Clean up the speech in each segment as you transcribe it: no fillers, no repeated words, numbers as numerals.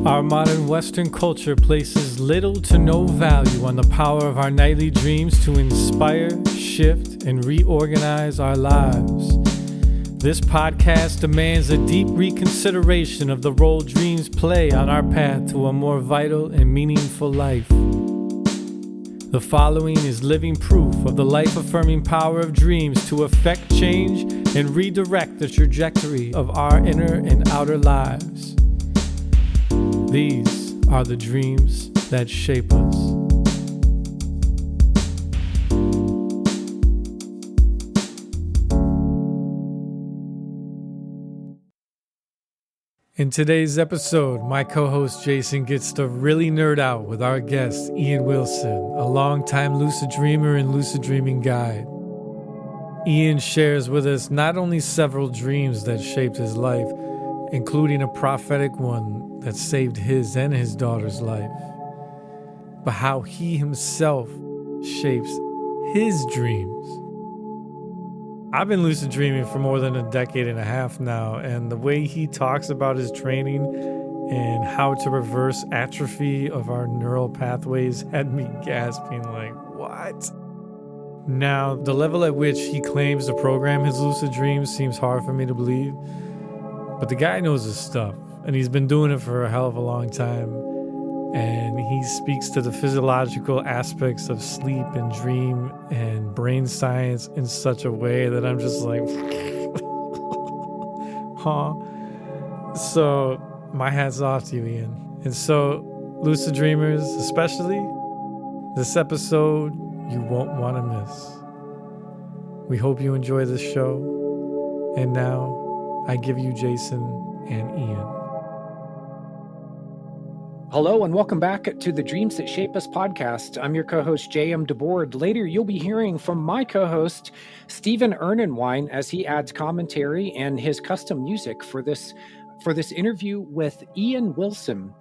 Our modern Western culture places little to no value on the power of our nightly dreams to inspire, shift, and reorganize our lives. This podcast demands a deep reconsideration of the role dreams play on our path to a more vital and meaningful life. The following is living proof of the life-affirming power of dreams to affect change and redirect the trajectory of our inner and outer lives. These are the dreams that shape us. In today's episode, my co-host Jason gets to really nerd out with our guest, Ian Wilson, a longtime lucid dreamer and lucid dreaming guide. Ian shares with us not only several dreams that shaped his life, including a prophetic one that saved his and his daughter's life, but how he himself shapes his dreams. I've been lucid dreaming for more than a decade and a half now, and the way he talks about his training and how to reverse atrophy of our neural pathways had me gasping like, what? Now, the level at which he claims to program his lucid dreams seems hard for me to believe, but the guy knows his stuff, and he's been doing it for a hell of a long time, and he speaks to the physiological aspects of sleep and dream and brain science in such a way that I'm just like, huh? So my hat's off to you, Ian. And so, lucid dreamers especially, this episode you won't want to miss. We hope you enjoy this show. And now, I give you Jason and Ian. Hello and welcome back to the Dreams That Shape Us podcast. I'm your co-host, J.M. DeBoard. Later, you'll be hearing from my co-host, Stephen Ernenwine, as he adds commentary and his custom music for this interview with Ian Wilson.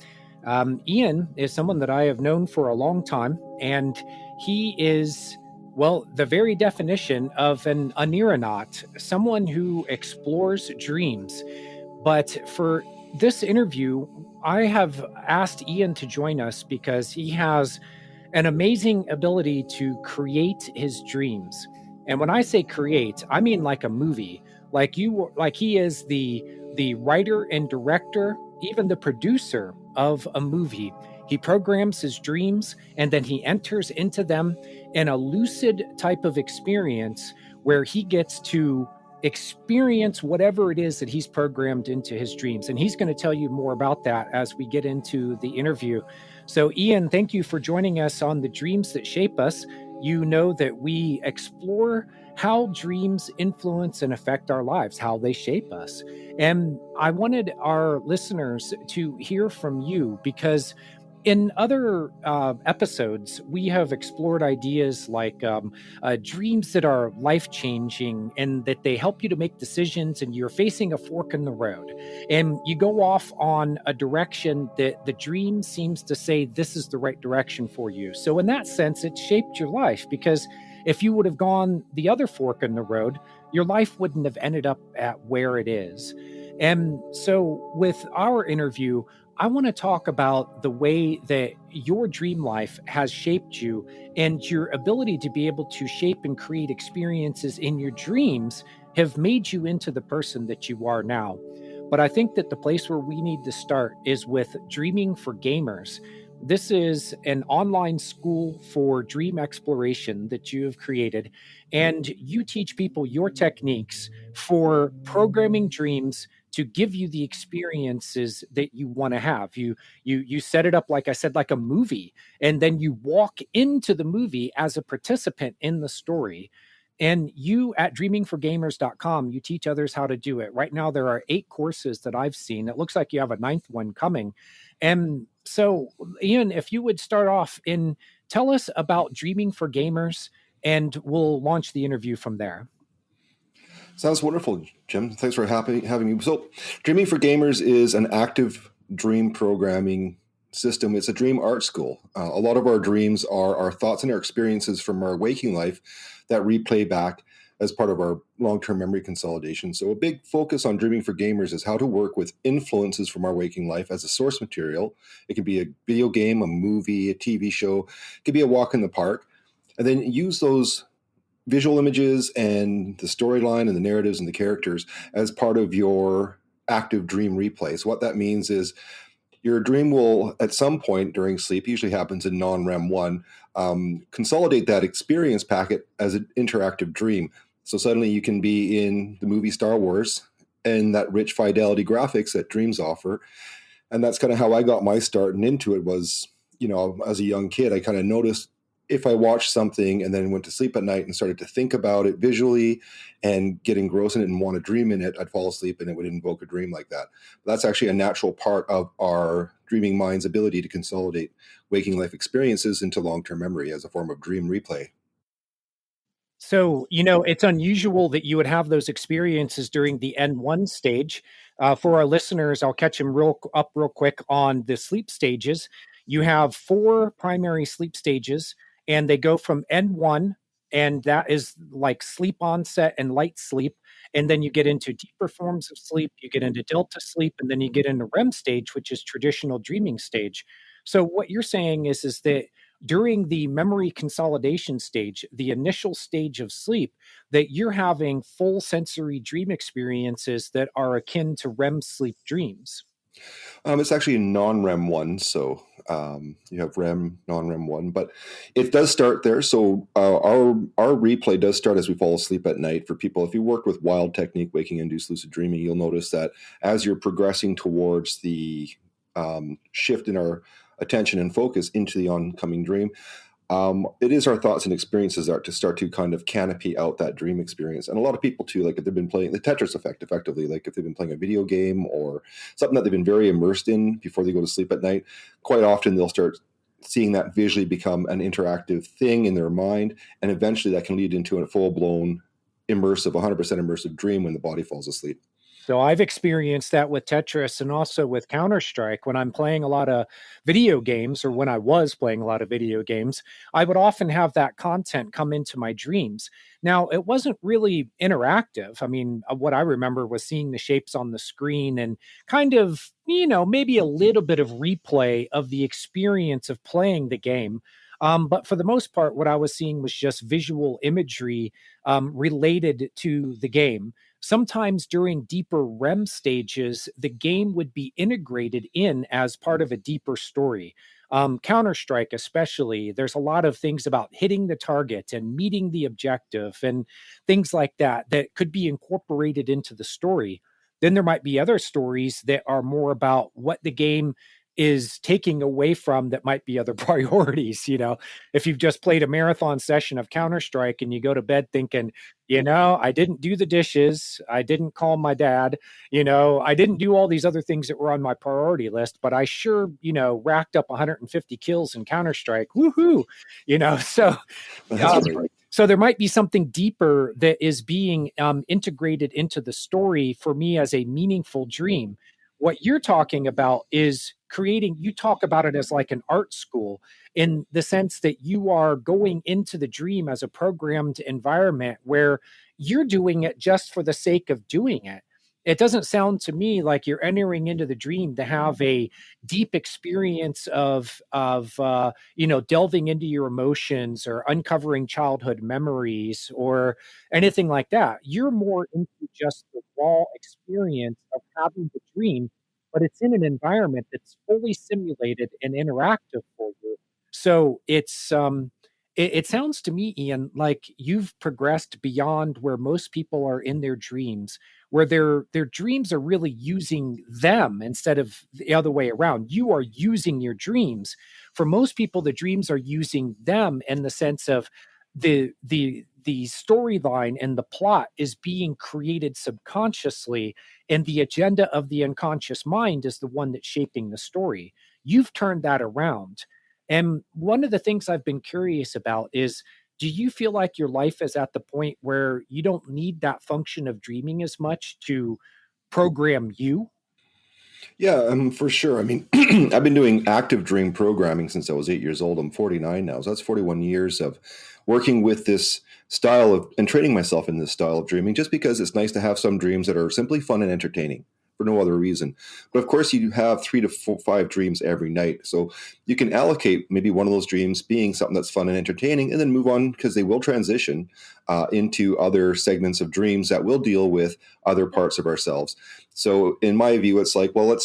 Ian is someone that I have known for a long time, and he is, well, the very definition of an aeronaut, someone who explores dreams. But for this interview, I have asked Ian to join us because he has an amazing ability to create his dreams. And when I say create, I mean like a movie. Like he is the writer and director, even the producer of a movie. He programs his dreams and then he enters into them in a lucid type of experience where he gets to experience whatever it is that he's programmed into his dreams. And he's going to tell you more about that as we get into the interview. So Ian, thank you for joining us on the Dreams That Shape Us. You know that we explore how dreams influence and affect our lives, how they shape us. And I wanted our listeners to hear from you because in other episodes, we have explored ideas like dreams that are life-changing and that they help you to make decisions and you're facing a fork in the road. And you go off on a direction that the dream seems to say this is the right direction for you. So in that sense, it shaped your life because if you would have gone the other fork in the road, your life wouldn't have ended up at where it is. And so with our interview, I want to talk about the way that your dream life has shaped you and your ability to be able to shape and create experiences in your dreams have made you into the person that you are now. But I think that the place where we need to start is with Dreaming for Gamers. This is an online school for dream exploration that you have created, and you teach people your techniques for programming dreams to give you the experiences that you want to have. You set it up, like I said, like a movie, and then you walk into the movie as a participant in the story. And you at dreamingforgamers.com, you teach others how to do it. Right now, there are 8 courses that I've seen. It looks like you have a 9th one coming. And so, Ian, if you would start off and tell us about Dreaming for Gamers, and we'll launch the interview from there. Sounds wonderful, Jim. Thanks for having me. So, Dreaming for Gamers is an active dream programming system. It's a dream art school. A lot of our dreams are our thoughts and our experiences from our waking life that replay back as part of our long-term memory consolidation. So a big focus on Dreaming for Gamers is how to work with influences from our waking life as a source material. It can be a video game, a movie, a TV show. It could be a walk in the park. And then use those visual images and the storyline and the narratives and the characters as part of your active dream replay. So what that means is your dream will, at some point during sleep, usually happens in non-REM 1, consolidate that experience packet as an interactive dream. So suddenly you can be in the movie Star Wars and that rich fidelity graphics that dreams offer. And that's kind of how I got my start and into it was, as a young kid, I kind of noticed if I watched something and then went to sleep at night and started to think about it visually and get engrossed in it and want to dream in it, I'd fall asleep and it would invoke a dream like that. But that's actually a natural part of our dreaming mind's ability to consolidate waking life experiences into long-term memory as a form of dream replay. So, it's unusual that you would have those experiences during the N1 stage. For our listeners, I'll catch them real quick on the sleep stages. You have 4 primary sleep stages, and they go from N1, and that is like sleep onset and light sleep. And then you get into deeper forms of sleep, you get into delta sleep, and then you get into REM stage, which is traditional dreaming stage. So what you're saying is that during the memory consolidation stage, the initial stage of sleep, that you're having full sensory dream experiences that are akin to REM sleep dreams. It's actually non-REM 1, so you have REM, non-REM 1, but it does start there. So our replay does start as we fall asleep at night. For people, if you work with WILD technique, waking induced lucid dreaming, you'll notice that as you're progressing towards the shift in our attention and focus into the oncoming dream, it is our thoughts and experiences that to start to kind of canopy out that dream experience. And a lot of people too, like if they've been playing the Tetris effect effectively, like if they've been playing a video game or something that they've been very immersed in before they go to sleep at night, quite often they'll start seeing that visually become an interactive thing in their mind. And eventually that can lead into a full-blown immersive, 100% immersive dream when the body falls asleep. So I've experienced that with Tetris and also with Counter-Strike. When I'm playing a lot of video games, or when I was playing a lot of video games, I would often have that content come into my dreams. Now, it wasn't really interactive. I mean, what I remember was seeing the shapes on the screen and kind of, maybe a little bit of replay of the experience of playing the game. But for the most part, what I was seeing was just visual imagery related to the game. Sometimes during deeper REM stages, the game would be integrated in as part of a deeper story. Counter-Strike, especially, there's a lot of things about hitting the target and meeting the objective and things like that that could be incorporated into the story. Then there might be other stories that are more about what the game is taking away from that might be other priorities. If you've just played a marathon session of Counter-Strike and you go to bed thinking, I didn't do the dishes, I didn't call my dad, I didn't do all these other things that were on my priority list, but I sure, racked up 150 kills in Counter-Strike. Woohoo. So Right. so there might be something deeper that is being integrated into the story for me as a meaningful dream. What you're talking about is you talk about it as like an art school, in the sense that you are going into the dream as a programmed environment where you're doing it just for the sake of doing it. It doesn't sound to me like you're entering into the dream to have a deep experience of delving into your emotions or uncovering childhood memories or anything like that. You're more into just the raw experience of having the dream, but it's in an environment that's fully simulated and interactive for you. So it sounds to me, Ian, like you've progressed beyond where most people are in their dreams, where their dreams are really using them instead of the other way around. You are using your dreams. For most people, the dreams are using them in the sense of the storyline and the plot is being created subconsciously, and the agenda of the unconscious mind is the one that's shaping the story. You've turned that around. And one of the things I've been curious about is, do you feel like your life is at the point where you don't need that function of dreaming as much to program you? Yeah, for sure. I mean, I've been doing active dream programming since I was 8 years old. I'm 49 now, so that's 41 years of working with this style of and training myself in this style of dreaming, just because it's nice to have some dreams that are simply fun and entertaining for no other reason. But of course, you have 3 to 5 dreams every night. So you can allocate maybe one of those dreams being something that's fun and entertaining, and then move on, because they will transition into other segments of dreams that will deal with other parts of ourselves. So in my view, it's like, well,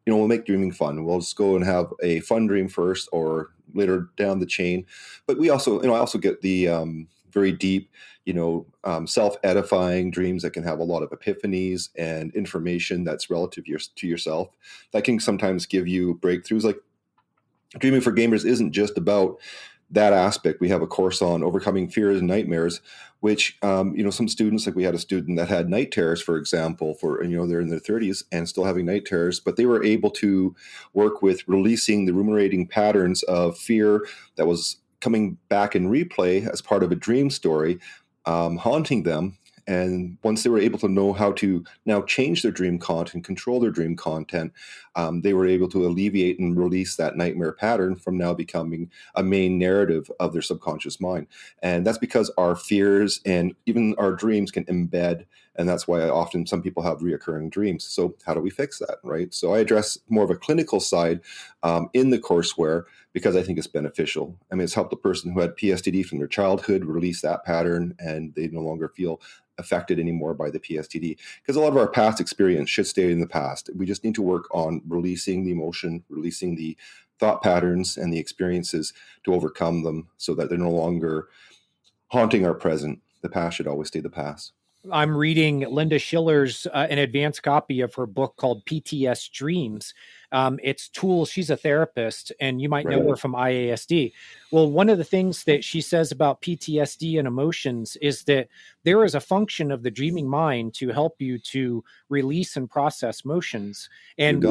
we'll make dreaming fun. We'll just go and have a fun dream first, or later down the chain. But I also get the very deep, self-edifying dreams that can have a lot of epiphanies and information that's relative to yourself. That can sometimes give you breakthroughs. Like, dreaming for gamers isn't just about that aspect. We have a course on overcoming fears and nightmares, which, some students, like we had a student that had night terrors, for example, they're in their 30s and still having night terrors, but they were able to work with releasing the ruminating patterns of fear that was coming back in replay as part of a dream story, haunting them. And once they were able to know how to now change their dream content, control their dream content, they were able to alleviate and release that nightmare pattern from now becoming a main narrative of their subconscious mind. And that's because our fears and even our dreams can embed. And that's why often some people have reoccurring dreams. So how do we fix that, right? So I address more of a clinical side in the courseware, because I think it's beneficial. I mean, it's helped the person who had PSTD from their childhood release that pattern, and they no longer feel affected anymore by the PSTD, because a lot of our past experience should stay in the past. We just need to work on releasing the emotion, releasing the thought patterns and the experiences to overcome them, so that they're no longer haunting our present. The past should always stay the past. I'm reading Linda Schiller's an advanced copy of her book called PTS Dreams. It's tools. She's a therapist, and you might know her from IASD. Well, one of the things that she says about PTSD and emotions is that there is a function of the dreaming mind to help you to release and process motions. And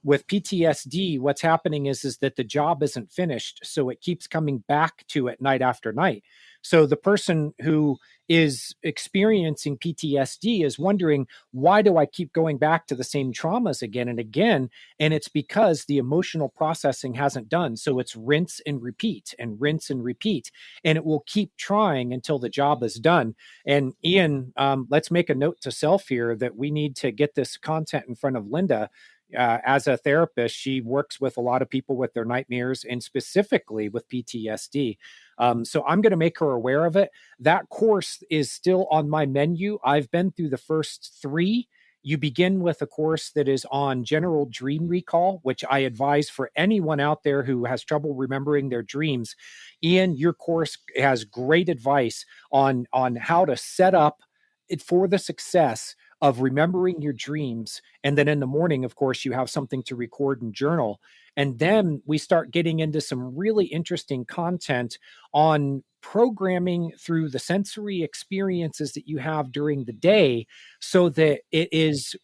with PTSD, what's happening is that the job isn't finished, so it keeps coming back to it night after night. So the person who is experiencing PTSD is wondering, why do I keep going back to the same traumas again and again? And it's because the emotional processing hasn't done. So it's rinse and repeat and rinse and repeat. And it will keep trying until the job is done. And Ian, let's make a note to self here that we need to get this content in front of Linda. As a therapist, she works with a lot of people with their nightmares, and specifically with PTSD. So I'm going to make her aware of it. That course is still on my menu. I've been through the first 3. You begin with a course that is on general dream recall, which I advise for anyone out there who has trouble remembering their dreams. Ian, your course has great advice on how to set up it for the success of remembering your dreams. And then in the morning, of course, you have something to record and journal. And then we start getting into some really interesting content on programming through the sensory experiences that you have during the day, so that it is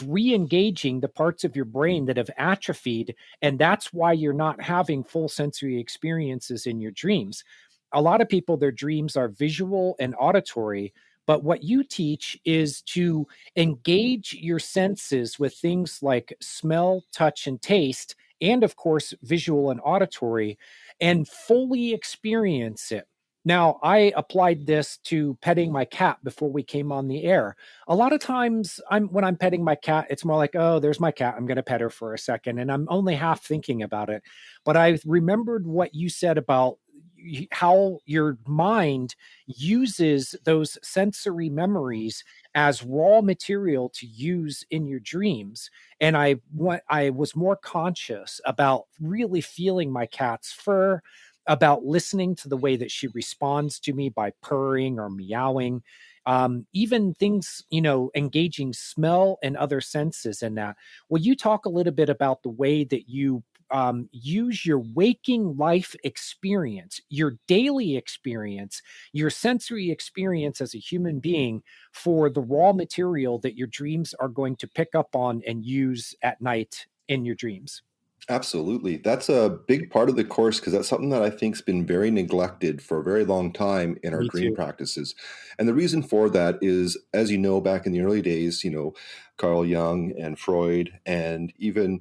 re-engaging the parts of your brain that have atrophied. And that's why you're not having full sensory experiences in your dreams. A lot of people, their dreams are visual and auditory. But what you teach is to engage your senses with things like smell, touch, and taste, and of course, visual and auditory, and fully experience it. Now, I applied this to petting my cat before we came on the air. A lot of times, when I'm petting my cat, it's more like, oh, there's my cat. I'm going to pet her for a second. And I'm only half thinking about it. But I remembered what you said about how your mind uses those sensory memories as raw material to use in your dreams. And I was more conscious about really feeling my cat's fur, about listening to the way that she responds to me by purring or meowing. Even things, engaging smell and other senses in that. Will you talk a little bit about the way that you use your waking life experience, your daily experience, your sensory experience as a human being for the raw material that your dreams are going to pick up on and use at night in your dreams? Absolutely. That's a big part of the course, because that's something that I think's been very neglected for a very long time in our Me dream too. practices. And the reason for that is, as you know, back in the early days, Carl Jung and Freud and even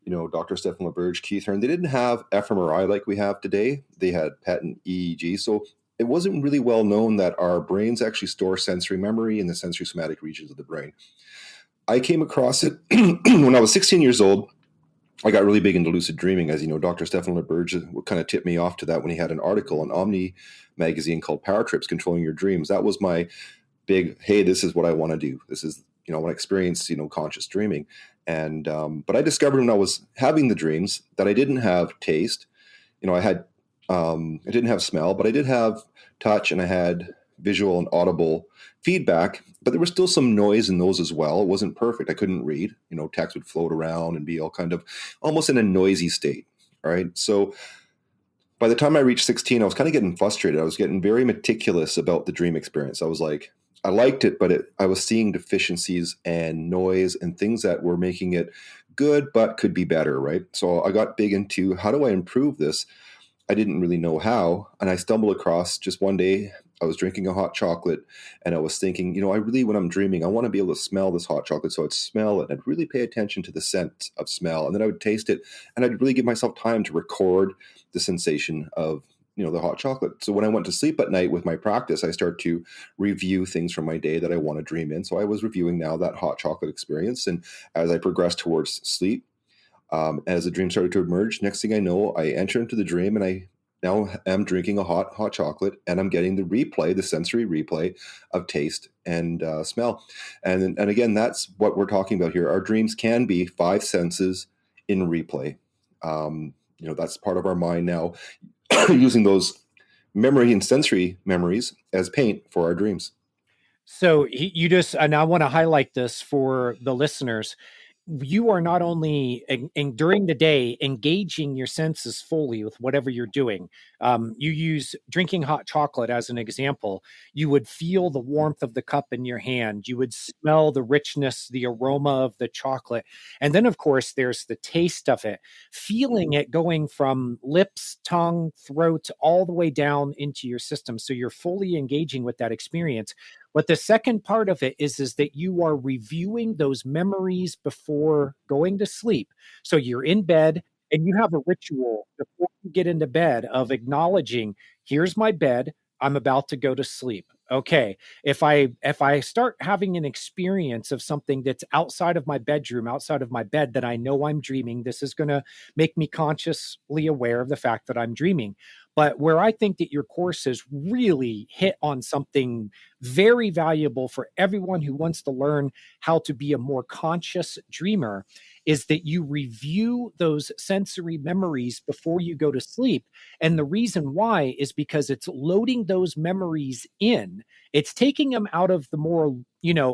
Dr. Stephen LaBerge, Keith Hearn, they didn't have fMRI like we have today. They had PET and EEG. So it wasn't really well known that our brains actually store sensory memory in the sensory somatic regions of the brain. I came across it when I was 16 years old. I got really big into lucid dreaming. As you know, Dr. Stephen LaBerge kind of tipped me off to that when he had an article in Omni magazine called Power Trips, Controlling Your Dreams. That was my big, hey, this is what I want to do. This is, I want to experience, conscious dreaming. And, but I discovered when I was having the dreams that I didn't have taste. I didn't have smell, but I did have touch, and I had visual and audible feedback, but there was still some noise in those as well. It wasn't perfect. I couldn't read, text would float around and be all kind of almost in a noisy state. All right. So by the time I reached 16, I was kind of getting frustrated. I was getting very meticulous about the dream experience. I was like, I liked it, but I was seeing deficiencies and noise and things that were making it good, but could be better. Right. So I got big into, how do I improve this? I didn't really know how. And I stumbled across, just one day, I was drinking a hot chocolate and I was thinking, I really, when I'm dreaming, I want to be able to smell this hot chocolate. So I'd smell it and I'd really pay attention to the scent of smell. And then I would taste it and I'd really give myself time to record the sensation of, the hot chocolate. So when I went to sleep at night with my practice, I started to review things from my day that I want to dream in. So I was reviewing now that hot chocolate experience. And as I progressed towards sleep, as the dream started to emerge, next thing I know, I enter into the dream and I now am drinking a hot chocolate, and I'm getting the sensory replay of taste and smell. And again, that's what we're talking about here. Our dreams can be 5 senses in replay. That's part of our mind now, using those memory and sensory memories as paint for our dreams. So and I want to highlight this for the listeners. You are not only during the day engaging your senses fully with whatever you're doing. You use drinking hot chocolate as an example. You would feel the warmth of the cup in your hand. You would smell the richness, the aroma of the chocolate. And then, of course, there's the taste of it, feeling it going from lips, tongue, throat, all the way down into your system. So you're fully engaging with that experience. But the second part of it is that you are reviewing those memories before going to sleep. So you're in bed and you have a ritual before you get into bed of acknowledging, here's my bed, I'm about to go to sleep. Okay, if I start having an experience of something that's outside of my bedroom, outside of my bed, that I know I'm dreaming, this is going to make me consciously aware of the fact that I'm dreaming. But where I think that your course has really hit on something very valuable for everyone who wants to learn how to be a more conscious dreamer is that you review those sensory memories before you go to sleep. And the reason why is because it's loading those memories in. It's taking them out of the more,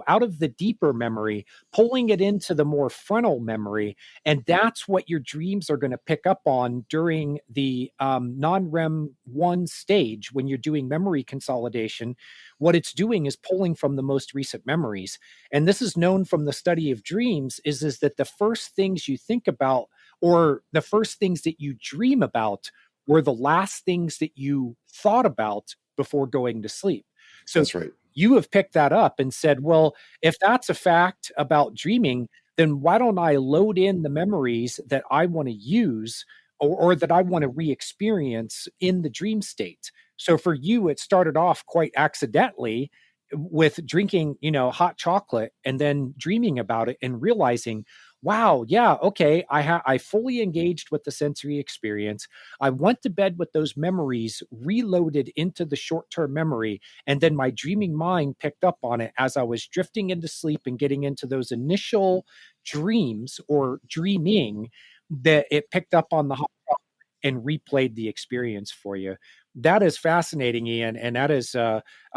out of the deeper memory, pulling it into the more frontal memory. And that's what your dreams are going to pick up on during the non-REM 1 stage when you're doing memory consolidation. What it's doing is pulling from the most recent memories. And this is known from the study of dreams is that the first things you think about or the first things that you dream about were the last things that you thought about before going to sleep. So that's right. You have picked that up and said, well, if that's a fact about dreaming, then why don't I load in the memories that I want to use or that I want to re-experience in the dream state? So for you, it started off quite accidentally with drinking, hot chocolate and then dreaming about it and realizing, wow, yeah, okay, I fully engaged with the sensory experience. I went to bed with those memories reloaded into the short-term memory, and then my dreaming mind picked up on it as I was drifting into sleep and getting into those initial dreams or dreaming, that it picked up on the hot chocolate and replayed the experience for you. That is fascinating, Ian, and that is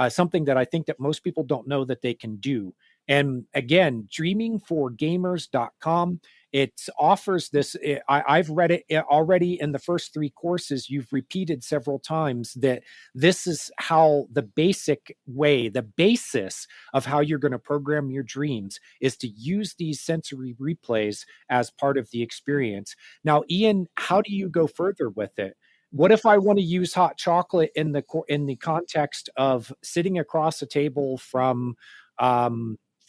something that I think that most people don't know that they can do. And again, dreamingforgamers.com, it offers this. I've read it already in the first 3 courses. You've repeated several times that this is how the basis of how you're going to program your dreams is to use these sensory replays as part of the experience. Now, Ian, how do you go further with it? What if I want to use hot chocolate in the context of sitting across a table from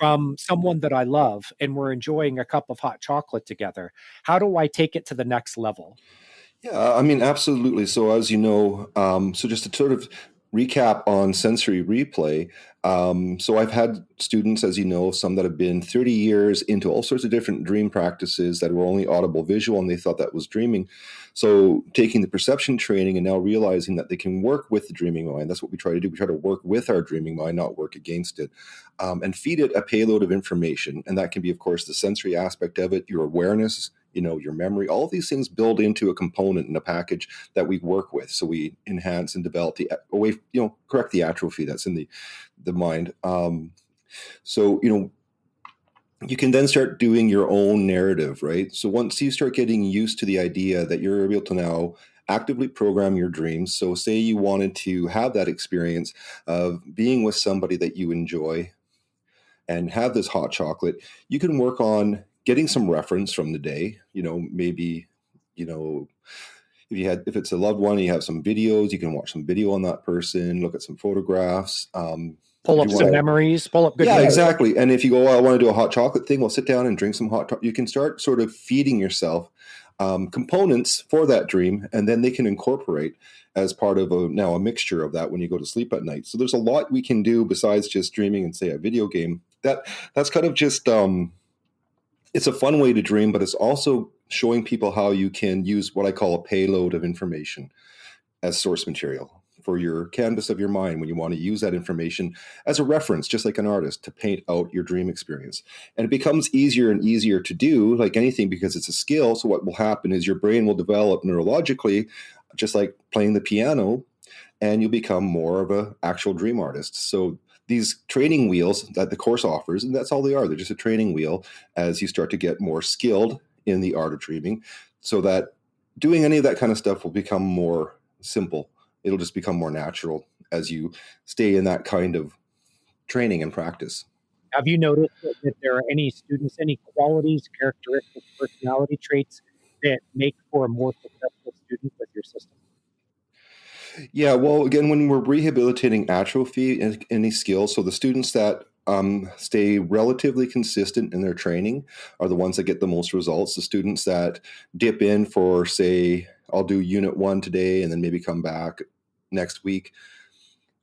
from someone that I love and we're enjoying a cup of hot chocolate together? How do I take it to the next level? Yeah, I mean, absolutely. So, as you know, so just to sort of recap on sensory replay, so I've had students, as you know, some that have been 30 years into all sorts of different dream practices that were only audible visual, and they thought that was dreaming. So, taking the perception training and now realizing that they can work with the dreaming mind. That's what we try to do. We try to work with our dreaming mind, not work against it, and feed it a payload of information. And that can be, of course, the sensory aspect of it, your awareness, your memory. All of these things build into a component in a package that we work with. So we enhance and develop correct the atrophy that's in the mind. So you can then start doing your own narrative, right? So once you start getting used to the idea that you're able to now actively program your dreams. So say you wanted to have that experience of being with somebody that you enjoy and have this hot chocolate, you can work on getting some reference from the day. Maybe, if it's a loved one, you have some videos, you can watch some video on that person, look at some photographs. Pull up some memories, pull up good Yeah, memories. exactly. And if you go, oh, I want to do a hot chocolate thing, well, sit down and drink some hot chocolate. You can start sort of feeding yourself components for that dream, and then they can incorporate as part of a mixture of that when you go to sleep at night. So there's a lot we can do besides just dreaming and say a video game. That's kind of just it's a fun way to dream, but it's also showing people how you can use what I call a payload of information as source material for your canvas of your mind when you want to use that information as a reference, just like an artist, to paint out your dream experience. And it becomes easier and easier to do, like anything, because it's a skill. So what will happen is your brain will develop neurologically, just like playing the piano, and you'll become more of an actual dream artist. So these training wheels that the course offers, and that's all they are, they're just a training wheel as you start to get more skilled in the art of dreaming, so that doing any of that kind of stuff will become more simple. It'll just become more natural as you stay in that kind of training and practice. Have you noticed that there are any students, any qualities, characteristics, personality traits that make for a more successful student with your system? Yeah, well, again, when we're rehabilitating atrophy in any skills, so the students that stay relatively consistent in their training are the ones that get the most results. The students that dip in for, say, I'll do unit 1 today and then maybe come back next week.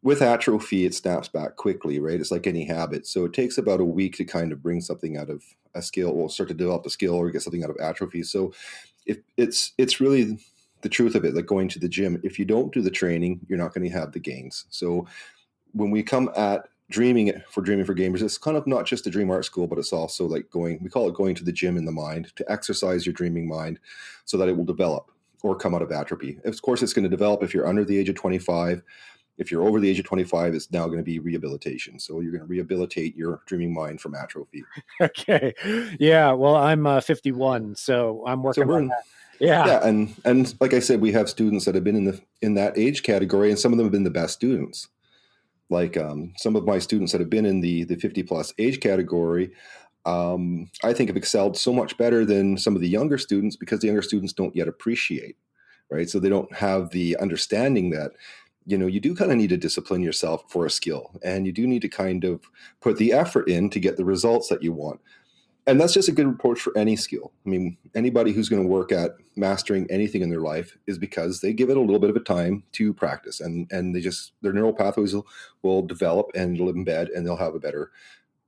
With atrophy, it snaps back quickly, right? It's like any habit. So it takes about a week to kind of bring something out of a skill, or start to develop a skill or get something out of atrophy. So if it's really the truth of it, like going to the gym. If you don't do the training, you're not going to have the gains. So when we come at dreaming for gamers, it's kind of not just a dream art school, but it's also like we call it going to the gym in the mind, to exercise your dreaming mind so that it will develop or come out of atrophy. Of course, it's going to develop if you're under the age of 25. If you're over the age of 25, it's now going to be rehabilitation. So you're going to rehabilitate your dreaming mind from atrophy. Okay. Yeah. Well, I'm 51, so I'm working on that. Yeah. And like I said, we have students that have been in that age category, and some of them have been the best students. Like some of my students that have been in the 50 plus age category, I think have excelled so much better than some of the younger students, because the younger students don't yet appreciate, right? So they don't have the understanding that, you do kind of need to discipline yourself for a skill, and you do need to kind of put the effort in to get the results that you want. And that's just a good approach for any skill. I mean, anybody who's going to work at mastering anything in their life is because they give it a little bit of a time to practice, and their neural pathways will develop and it'll embed, and they'll have a better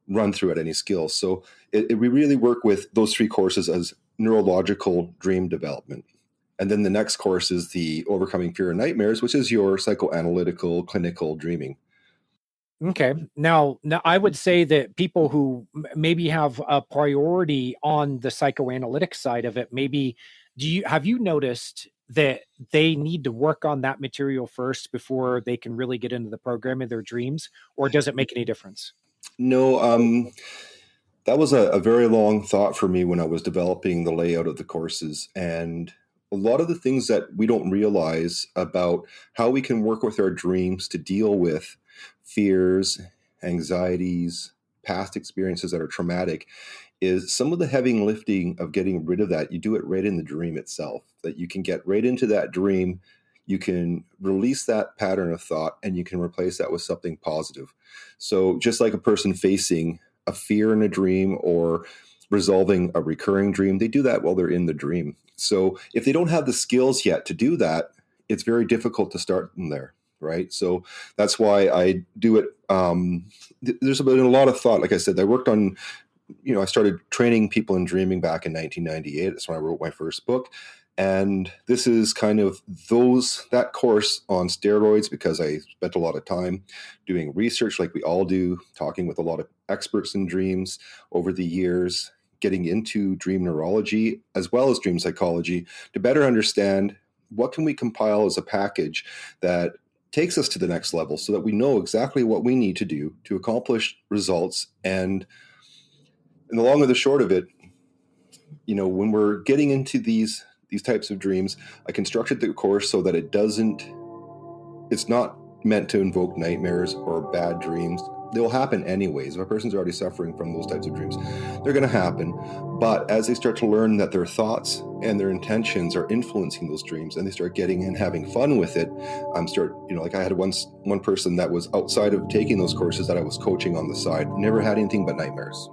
run through at any skill. So we really work with those 3 courses as neurological dream development. And then the next course is the Overcoming Fear and Nightmares, which is your psychoanalytical clinical dreaming. Okay. Now I would say that people who maybe have a priority on the psychoanalytic side of it, maybe have you noticed that they need to work on that material first before they can really get into the program of their dreams, or does it make any difference? No, that was a very long thought for me when I was developing the layout of the courses. And a lot of the things that we don't realize about how we can work with our dreams to deal with fears, anxieties, past experiences that are traumatic is some of the heavy lifting of getting rid of that. You do it right in the dream itself, that you can get right into that dream. You can release that pattern of thought, and you can replace that with something positive. So just like a person facing a fear in a dream or resolving a recurring dream, they do that while they're in the dream. So if they don't have the skills yet to do that, it's very difficult to start them there, right? So that's why I do it. There's been a lot of thought. Like I said, I worked on, I started training people in dreaming back in 1998. That's when I wrote my first book. And this is kind of that course on steroids, because I spent a lot of time doing research like we all do, talking with a lot of experts in dreams over the years, getting into dream neurology as well as dream psychology to better understand what can we compile as a package that takes us to the next level so that we know exactly what we need to do to accomplish results. And in the long or the short of it, when we're getting into these types of dreams, I constructed the course so that it's not meant to invoke nightmares or bad dreams. They'll happen anyways. If a person's already suffering from those types of dreams, they're going to happen. But as they start to learn that their thoughts and their intentions are influencing those dreams, and they start getting and having fun with it, like I had one person that was outside of taking those courses that I was coaching on the side, never had anything but nightmares.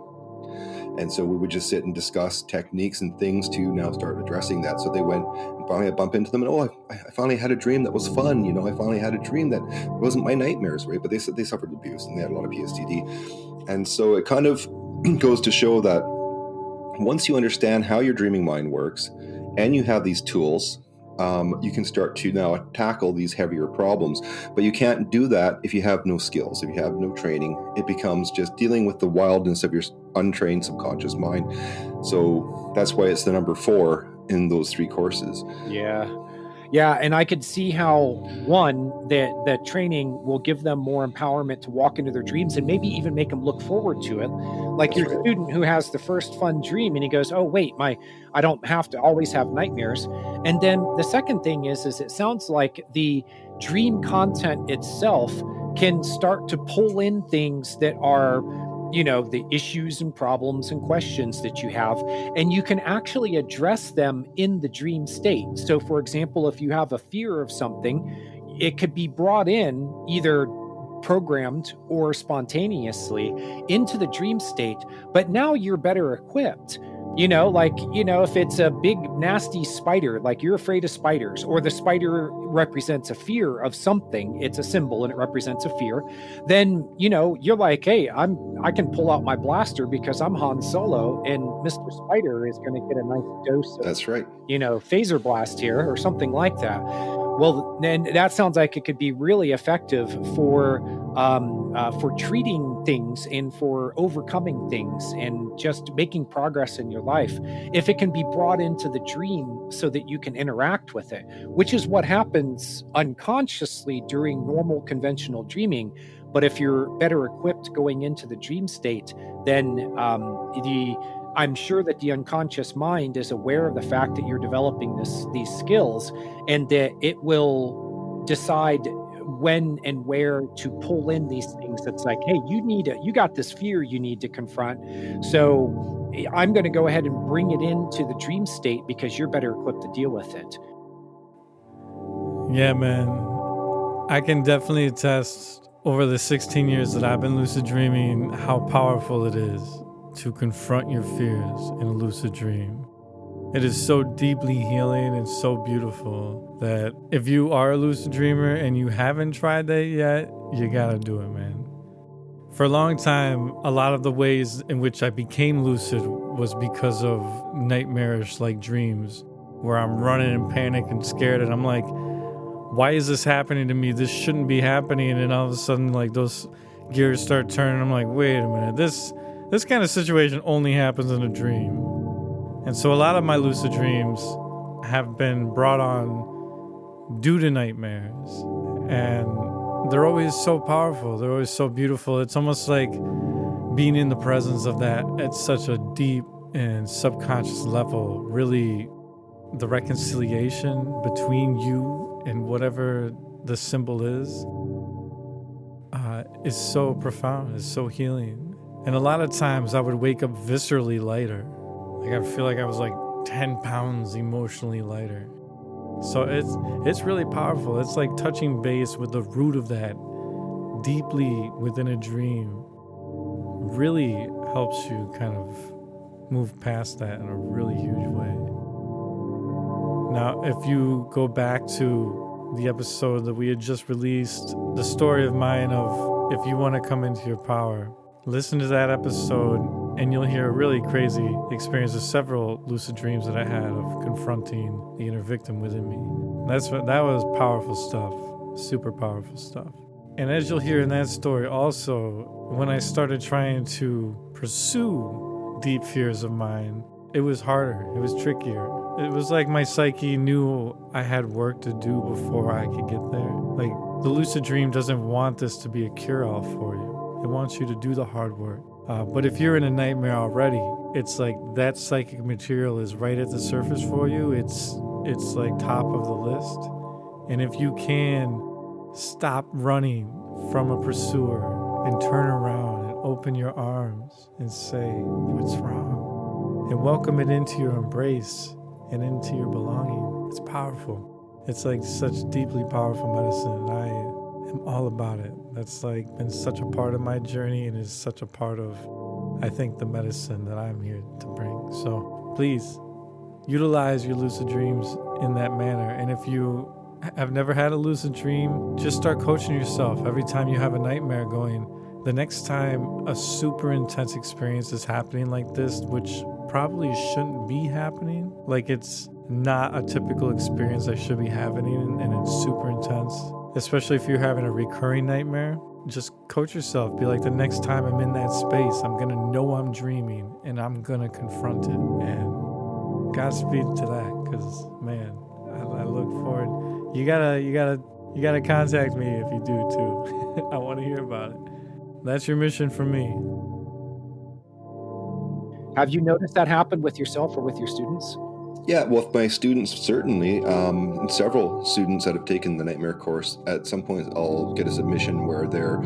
And so we would just sit and discuss techniques and things to now start addressing that. So they went, and finally I bump into them, and I finally had a dream that was fun. I finally had a dream that wasn't my nightmares, right? But they said they suffered abuse and they had a lot of PTSD. And so it kind of goes to show that once you understand how your dreaming mind works and you have these tools, you can start to now tackle these heavier problems. But you can't do that if you have no skills, if you have no training. It becomes just dealing with the wildness of your untrained subconscious mind. So that's why it's the number 4 in those 3 courses. Yeah, and I could see how, one, that training will give them more empowerment to walk into their dreams and maybe even make them look forward to it. Like your student who has the first fun dream and he goes, oh, wait, I don't have to always have nightmares. And then the second thing is it sounds like the dream content itself can start to pull in things that are, the issues and problems and questions that you have, and you can actually address them in the dream state. So, for example, if you have a fear of something, it could be brought in either programmed or spontaneously into the dream state, but now you're better equipped. If it's a big nasty spider, like you're afraid of spiders, or the spider represents a fear of something, it's a symbol and it represents a fear, then, you're like, hey, I can pull out my blaster because I'm Han Solo and Mr. Spider is going to get a nice dose of, that's right, phaser blast here or something like that. Well, then that sounds like it could be really effective for treating things and for overcoming things and just making progress in your life. If it can be brought into the dream so that you can interact with it, which is what happens unconsciously during normal conventional dreaming. But if you're better equipped going into the dream state, then I'm sure that the unconscious mind is aware of the fact that you're developing these skills, and that it will decide when and where to pull in these things. That's like, hey, you got this fear you need to confront. So I'm going to go ahead and bring it into the dream state because you're better equipped to deal with it. Yeah, man. I can definitely attest over the 16 years that I've been lucid dreaming how powerful it is to confront your fears in a lucid dream. It is so deeply healing and so beautiful that if you are a lucid dreamer and you haven't tried that yet, you gotta do it, man. For a long time, a lot of the ways in which I became lucid was because of nightmarish like dreams where I'm running in panic and scared, and I'm like, why is this happening to me? This shouldn't be happening. And all of a sudden, like, those gears start turning. I'm like, wait a minute, this kind of situation only happens in a dream. And so a lot of my lucid dreams have been brought on due to nightmares. And they're always so powerful. They're always so beautiful. It's almost like being in the presence of that at such a deep and subconscious level. Really, the reconciliation between you and whatever the symbol is so profound. It's so healing. And a lot of times I would wake up viscerally lighter. Like I feel like I was like 10 pounds emotionally lighter. So it's really powerful. It's like touching base with the root of that deeply within a dream. Really helps you kind of move past that in a really huge way. Now, if you go back to the episode that we had just released, the story of mine of if you want to come into your power, listen to that episode and you'll hear a really crazy experience of several lucid dreams that I had of confronting the inner victim within me. That was powerful stuff, super powerful stuff. And as you'll hear in that story also, when I started trying to pursue deep fears of mine, it was harder, it was trickier. It was like my psyche knew I had work to do before I could get there. Like, the lucid dream doesn't want this to be a cure-all for you. It wants you to do the hard work. But if you're in a nightmare already, it's like that psychic material is right at the surface for you. It's like top of the list. And if you can stop running from a pursuer and turn around and open your arms and say, what's wrong? And welcome it into your embrace and into your belonging. It's powerful. It's like such deeply powerful medicine. I am all about it. That's like been such a part of my journey and is such a part of, I think, the medicine that I'm here to bring. So please utilize your lucid dreams in that manner. And if you have never had a lucid dream, just start coaching yourself every time you have a nightmare going. The next time a super intense experience is happening like this, which probably shouldn't be happening, like it's not a typical experience that should be happening and it's super intense, especially if you're having a recurring nightmare, just coach yourself. Be like, the next time I'm in that space, I'm going to know I'm dreaming and I'm going to confront it. And Godspeed to that, because, man, I look forward. You gotta contact me if you do too. I want to hear about it. That's your mission for me. Have you noticed that happen with yourself or with your students? Yeah, well, with my students, certainly. And several students that have taken the nightmare course, at some point I'll get a submission where they're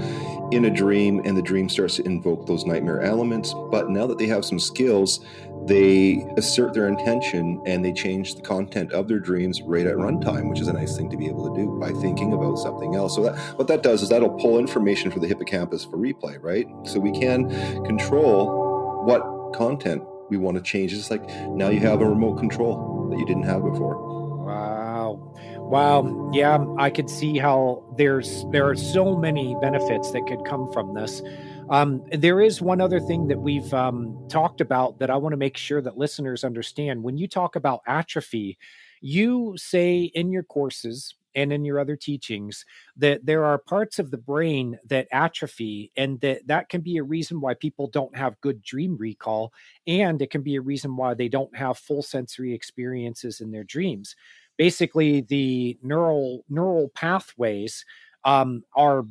in a dream and the dream starts to invoke those nightmare elements. But now that they have some skills, they assert their intention and they change the content of their dreams right at runtime, which is a nice thing to be able to do by thinking about something else. So what that does is that'll pull information for the hippocampus for replay, right? So we can control what content we want to change. It's like now you have a remote control that you didn't have before. Wow. Yeah, I could see how there are so many benefits that could come from this. There is one other thing that we've talked about that I want to make sure that listeners understand. When you talk about atrophy, you say in your courses and in your other teachings that there are parts of the brain that atrophy, and that can be a reason why people don't have good dream recall, and it can be a reason why they don't have full sensory experiences in their dreams. Basically, the neural pathways are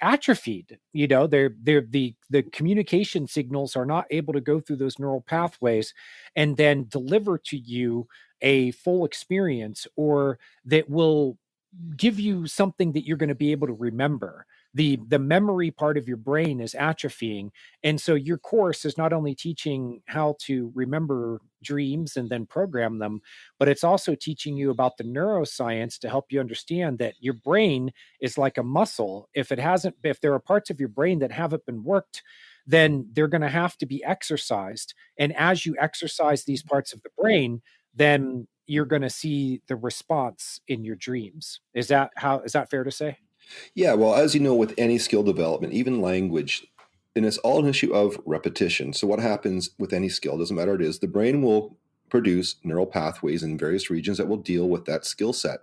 atrophied. They're the communication signals are not able to go through those neural pathways and then deliver to you a full experience, or that will give you something that you're going to be able to remember. The memory part of your brain is atrophying, and so your course is not only teaching how to remember dreams and then program them, but it's also teaching you about the neuroscience to help you understand that your brain is like a muscle. If there are parts of your brain that haven't been worked, then they're going to have to be exercised, and as you exercise these parts of the brain, then you're going to see the response in your dreams. Is that fair to say? Yeah, well, as you know, with any skill development, even language, and it's all an issue of repetition. So what happens with any skill, doesn't matter what it is, the brain will produce neural pathways in various regions that will deal with that skill set,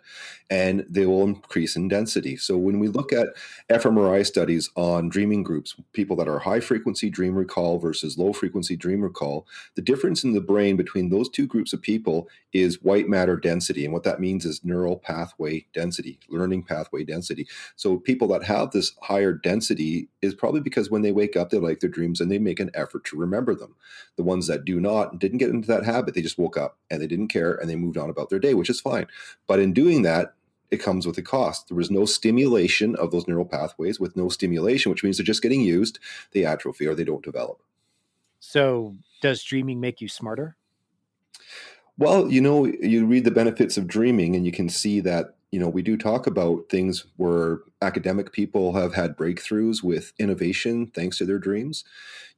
and they will increase in density. So when we look at fMRI studies on dreaming groups, people that are high frequency dream recall versus low frequency dream recall, the difference in the brain between those two groups of people is white matter density. And what that means is neural pathway density, learning pathway density. So people that have this higher density is probably because when they wake up, they like their dreams and they make an effort to remember them. The ones that do not, didn't get into that habit, they just woke up and they didn't care and they moved on about their day, which is fine. But in doing that, it comes with a cost. There was no stimulation of those neural pathways. With no stimulation, which means they're just getting used, they atrophy or they don't develop. So does dreaming make you smarter? Well, you read the benefits of dreaming and you can see that we do talk about things where academic people have had breakthroughs with innovation thanks to their dreams.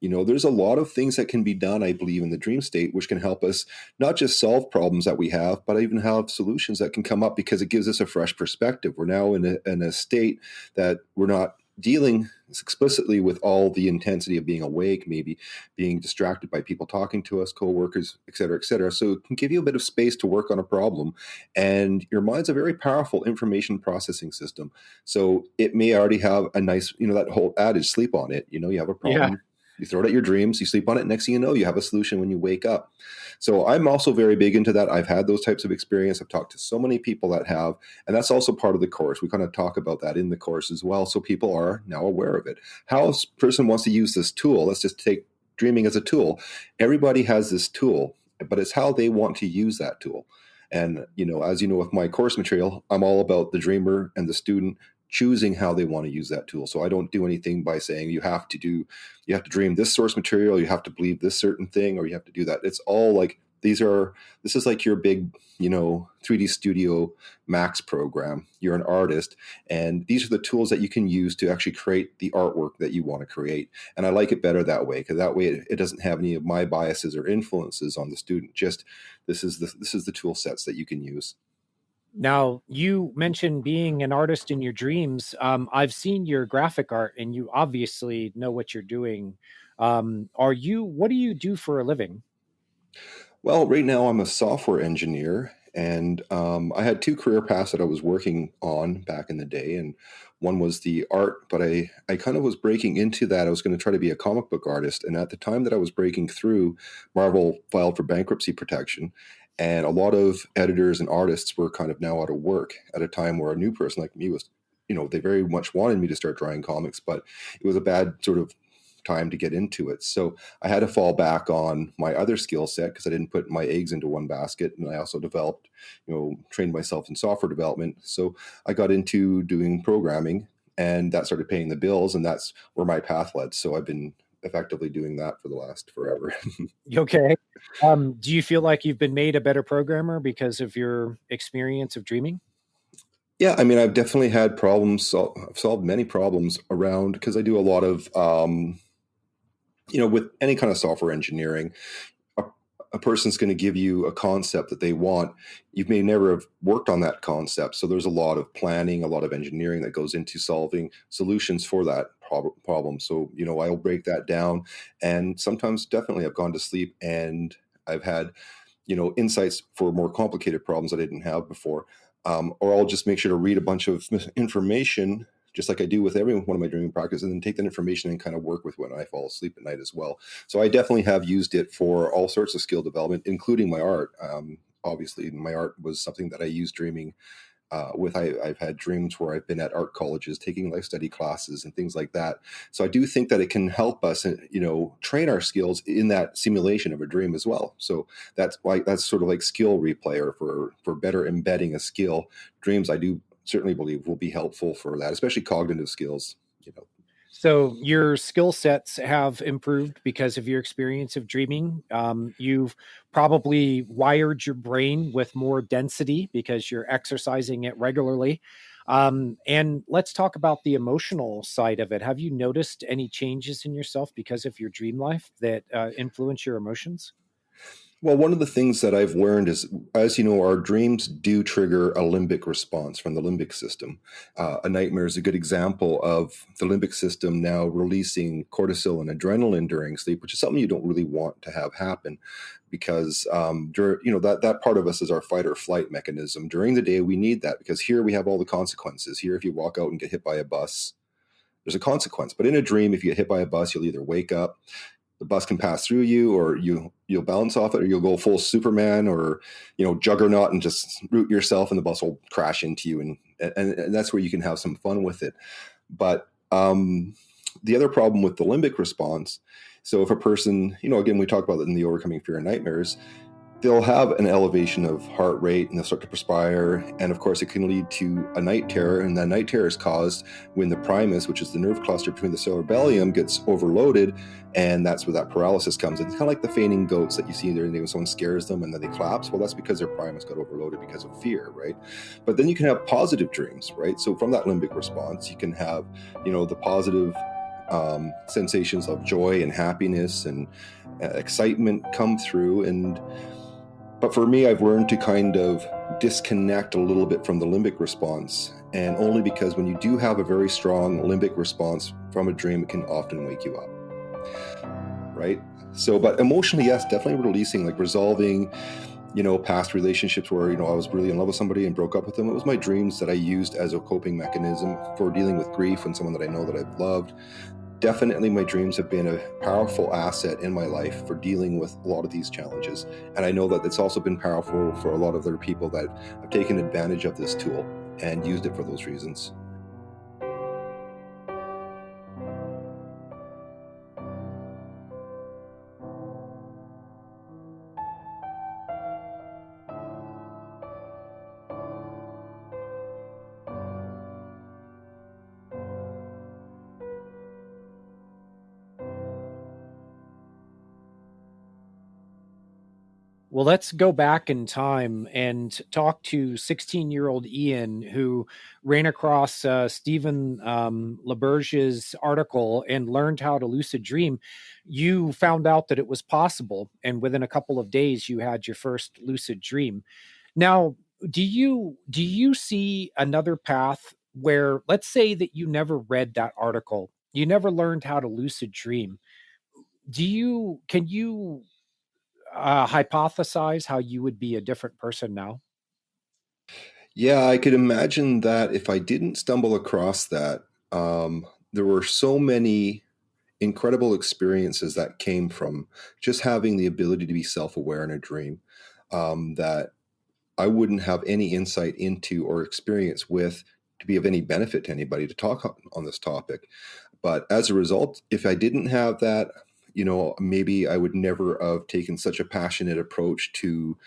There's a lot of things that can be done, I believe, in the dream state, which can help us not just solve problems that we have, but even have solutions that can come up because it gives us a fresh perspective. We're now in a state that we're not dealing explicitly with all the intensity of being awake, maybe being distracted by people talking to us, coworkers, et cetera, et cetera. So it can give you a bit of space to work on a problem. And your mind's a very powerful information processing system. So it may already have a nice, that whole adage, sleep on it. You have a problem. Yeah. You throw it at your dreams, you sleep on it. Next thing you know, you have a solution when you wake up. So I'm also very big into that. I've had those types of experience. I've talked to so many people that have, and that's also part of the course. We kind of talk about that in the course as well. So people are now aware of it. How a person wants to use this tool, let's just take dreaming as a tool. Everybody has this tool, but it's how they want to use that tool. And, as you know, with my course material, I'm all about the dreamer and the student choosing how they want to use that tool. So I don't do anything by saying you have to dream this source material, you have to believe this certain thing, or you have to do that. It's all like, this is like your big, 3D Studio Max program. You're an artist, and these are the tools that you can use to actually create the artwork that you want to create. And I like it better that way, because that way it doesn't have any of my biases or influences on the student. Just this is the tool sets that you can use. Now, you mentioned being an artist in your dreams. I've seen your graphic art, and you obviously know what you're doing. What do you do for a living? Well, right now I'm a software engineer, and I had two career paths that I was working on back in the day, and one was the art, but I kind of was breaking into that. I was going to try to be a comic book artist, and at the time that I was breaking through, Marvel filed for bankruptcy protection, and a lot of editors and artists were kind of now out of work at a time where a new person like me was, they very much wanted me to start drawing comics, but it was a bad sort of time to get into it. So I had to fall back on my other skill set because I didn't put my eggs into one basket. And I also developed, trained myself in software development. So I got into doing programming, and that started paying the bills. And that's where my path led. So I've been effectively doing that for the last forever. Okay. Do you feel like you've been made a better programmer because of your experience of dreaming? Yeah, I mean, I've definitely had problems. I've solved many problems around, because I do a lot of with any kind of software engineering, a, a person's going to give you a concept that they want. You may never have worked on that concept. So there's a lot of planning, a lot of engineering that goes into solving solutions for that problem. So, I'll break that down. And sometimes definitely I've gone to sleep and I've had, insights for more complicated problems I didn't have before. Or I'll just make sure to read a bunch of information, just like I do with every one of my dreaming practices, and then take that information and kind of work with when I fall asleep at night as well. So I definitely have used it for all sorts of skill development, including my art. Obviously, my art was something that I used dreaming with. I've had dreams where I've been at art colleges taking life study classes and things like that. So I do think that it can help us, train our skills in that simulation of a dream as well. So that's sort of like skill replay, or for better embedding a skill. Dreams, I do certainly believe, will be helpful for that, especially cognitive skills. So your skill sets have improved because of your experience of dreaming. You've probably wired your brain with more density because you're exercising it regularly. And let's talk about the emotional side of it. Have you noticed any changes in yourself because of your dream life that influence your emotions? Well, one of the things that I've learned is, as you know, our dreams do trigger a limbic response from the limbic system. A nightmare is a good example of the limbic system now releasing cortisol and adrenaline during sleep, which is something you don't really want to have happen, because that part of us is our fight or flight mechanism. During the day, we need that because here we have all the consequences. Here, if you walk out and get hit by a bus, there's a consequence. But in a dream, if you get hit by a bus, you'll either wake up, the bus can pass through you, or you'll bounce off it, or you'll go full Superman, or Juggernaut, and just root yourself, and the bus will crash into you, and that's where you can have some fun with it. But the other problem with the limbic response, so if a person, again, we talk about it in the overcoming fear and nightmares, they'll have an elevation of heart rate and they'll start to perspire. And of course, it can lead to a night terror. And that night terror is caused when the primus, which is the nerve cluster between the cerebellum, gets overloaded. And that's where that paralysis comes in. It's kind of like the fainting goats that you see there when someone scares them and then they collapse. Well, that's because their primus got overloaded because of fear, right? But then you can have positive dreams, right? So from that limbic response, you can have, the positive sensations of joy and happiness and excitement come through. But for me, I've learned to kind of disconnect a little bit from the limbic response. And only because when you do have a very strong limbic response from a dream, it can often wake you up. Right? So, but emotionally, yes, definitely releasing, like resolving, past relationships where, I was really in love with somebody and broke up with them. It was my dreams that I used as a coping mechanism for dealing with grief and someone that I know that I've loved. Definitely my dreams have been a powerful asset in my life for dealing with a lot of these challenges. And I know that it's also been powerful for a lot of other people that have taken advantage of this tool and used it for those reasons. Well, let's go back in time and talk to 16-year-old Ian, who ran across Stephen LaBerge's article and learned how to lucid dream. You found out that it was possible, and within a couple of days, you had your first lucid dream. Now, do you see another path where, let's say that you never read that article, you never learned how to lucid dream? Can you hypothesize how you would be a different person now? Yeah, I could imagine that if I didn't stumble across that, there were so many incredible experiences that came from just having the ability to be self-aware in a dream, that I wouldn't have any insight into or experience with to be of any benefit to anybody to talk on this topic. But as a result, if I didn't have that, maybe I would never have taken such a passionate approach to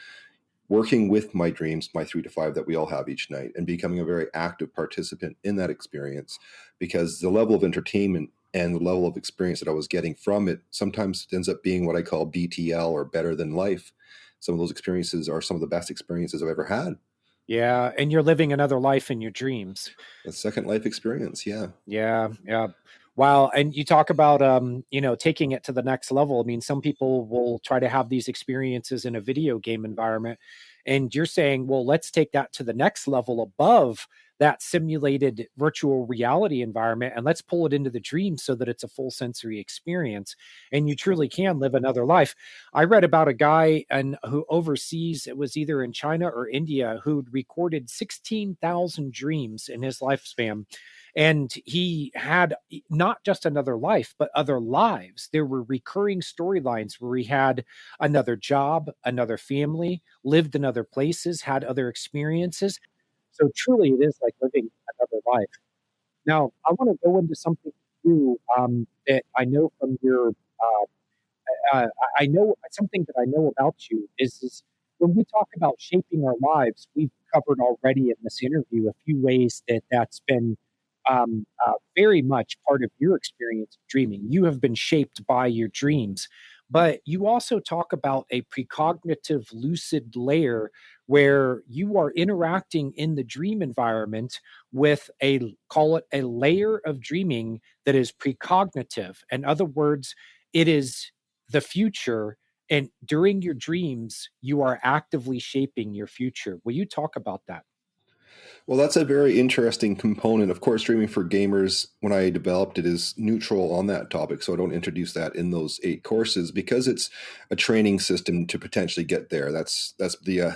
working with my dreams, my 3 to 5 that we all have each night, and becoming a very active participant in that experience, because the level of entertainment and the level of experience that I was getting from it sometimes ends up being what I call BTL, or better than life. Some of those experiences are some of the best experiences I've ever had. Yeah, and you're living another life in your dreams. A second life experience. Yeah. Yeah, yeah. Wow, and you talk about, taking it to the next level. I mean, some people will try to have these experiences in a video game environment, and you're saying, "Well, let's take that to the next level above that simulated virtual reality environment, and let's pull it into the dream so that it's a full sensory experience, and you truly can live another life." I read about a guy and who overseas, it was either in China or India, who'd recorded 16,000 dreams in his lifespan, and he had not just another life, but other lives. There were recurring storylines where he had another job, another family, lived in other places, had other experiences. So truly, it is like living another life. Now, I want to go into something too, that I know from your I know something that I know about you is when we talk about shaping our lives, we've covered already in this interview a few ways that that's been very much part of your experience of dreaming. You have been shaped by your dreams, but you also talk about a precognitive lucid layer where you are interacting in the dream environment with a, call it a layer of dreaming that is precognitive. In other words, it is the future. And during your dreams, you are actively shaping your future. Will you talk about that? Well, that's a very interesting component. Of course, streaming for gamers, when I developed it, is neutral on that topic. So I don't introduce that in those 8 courses because it's a training system to potentially get there. That's the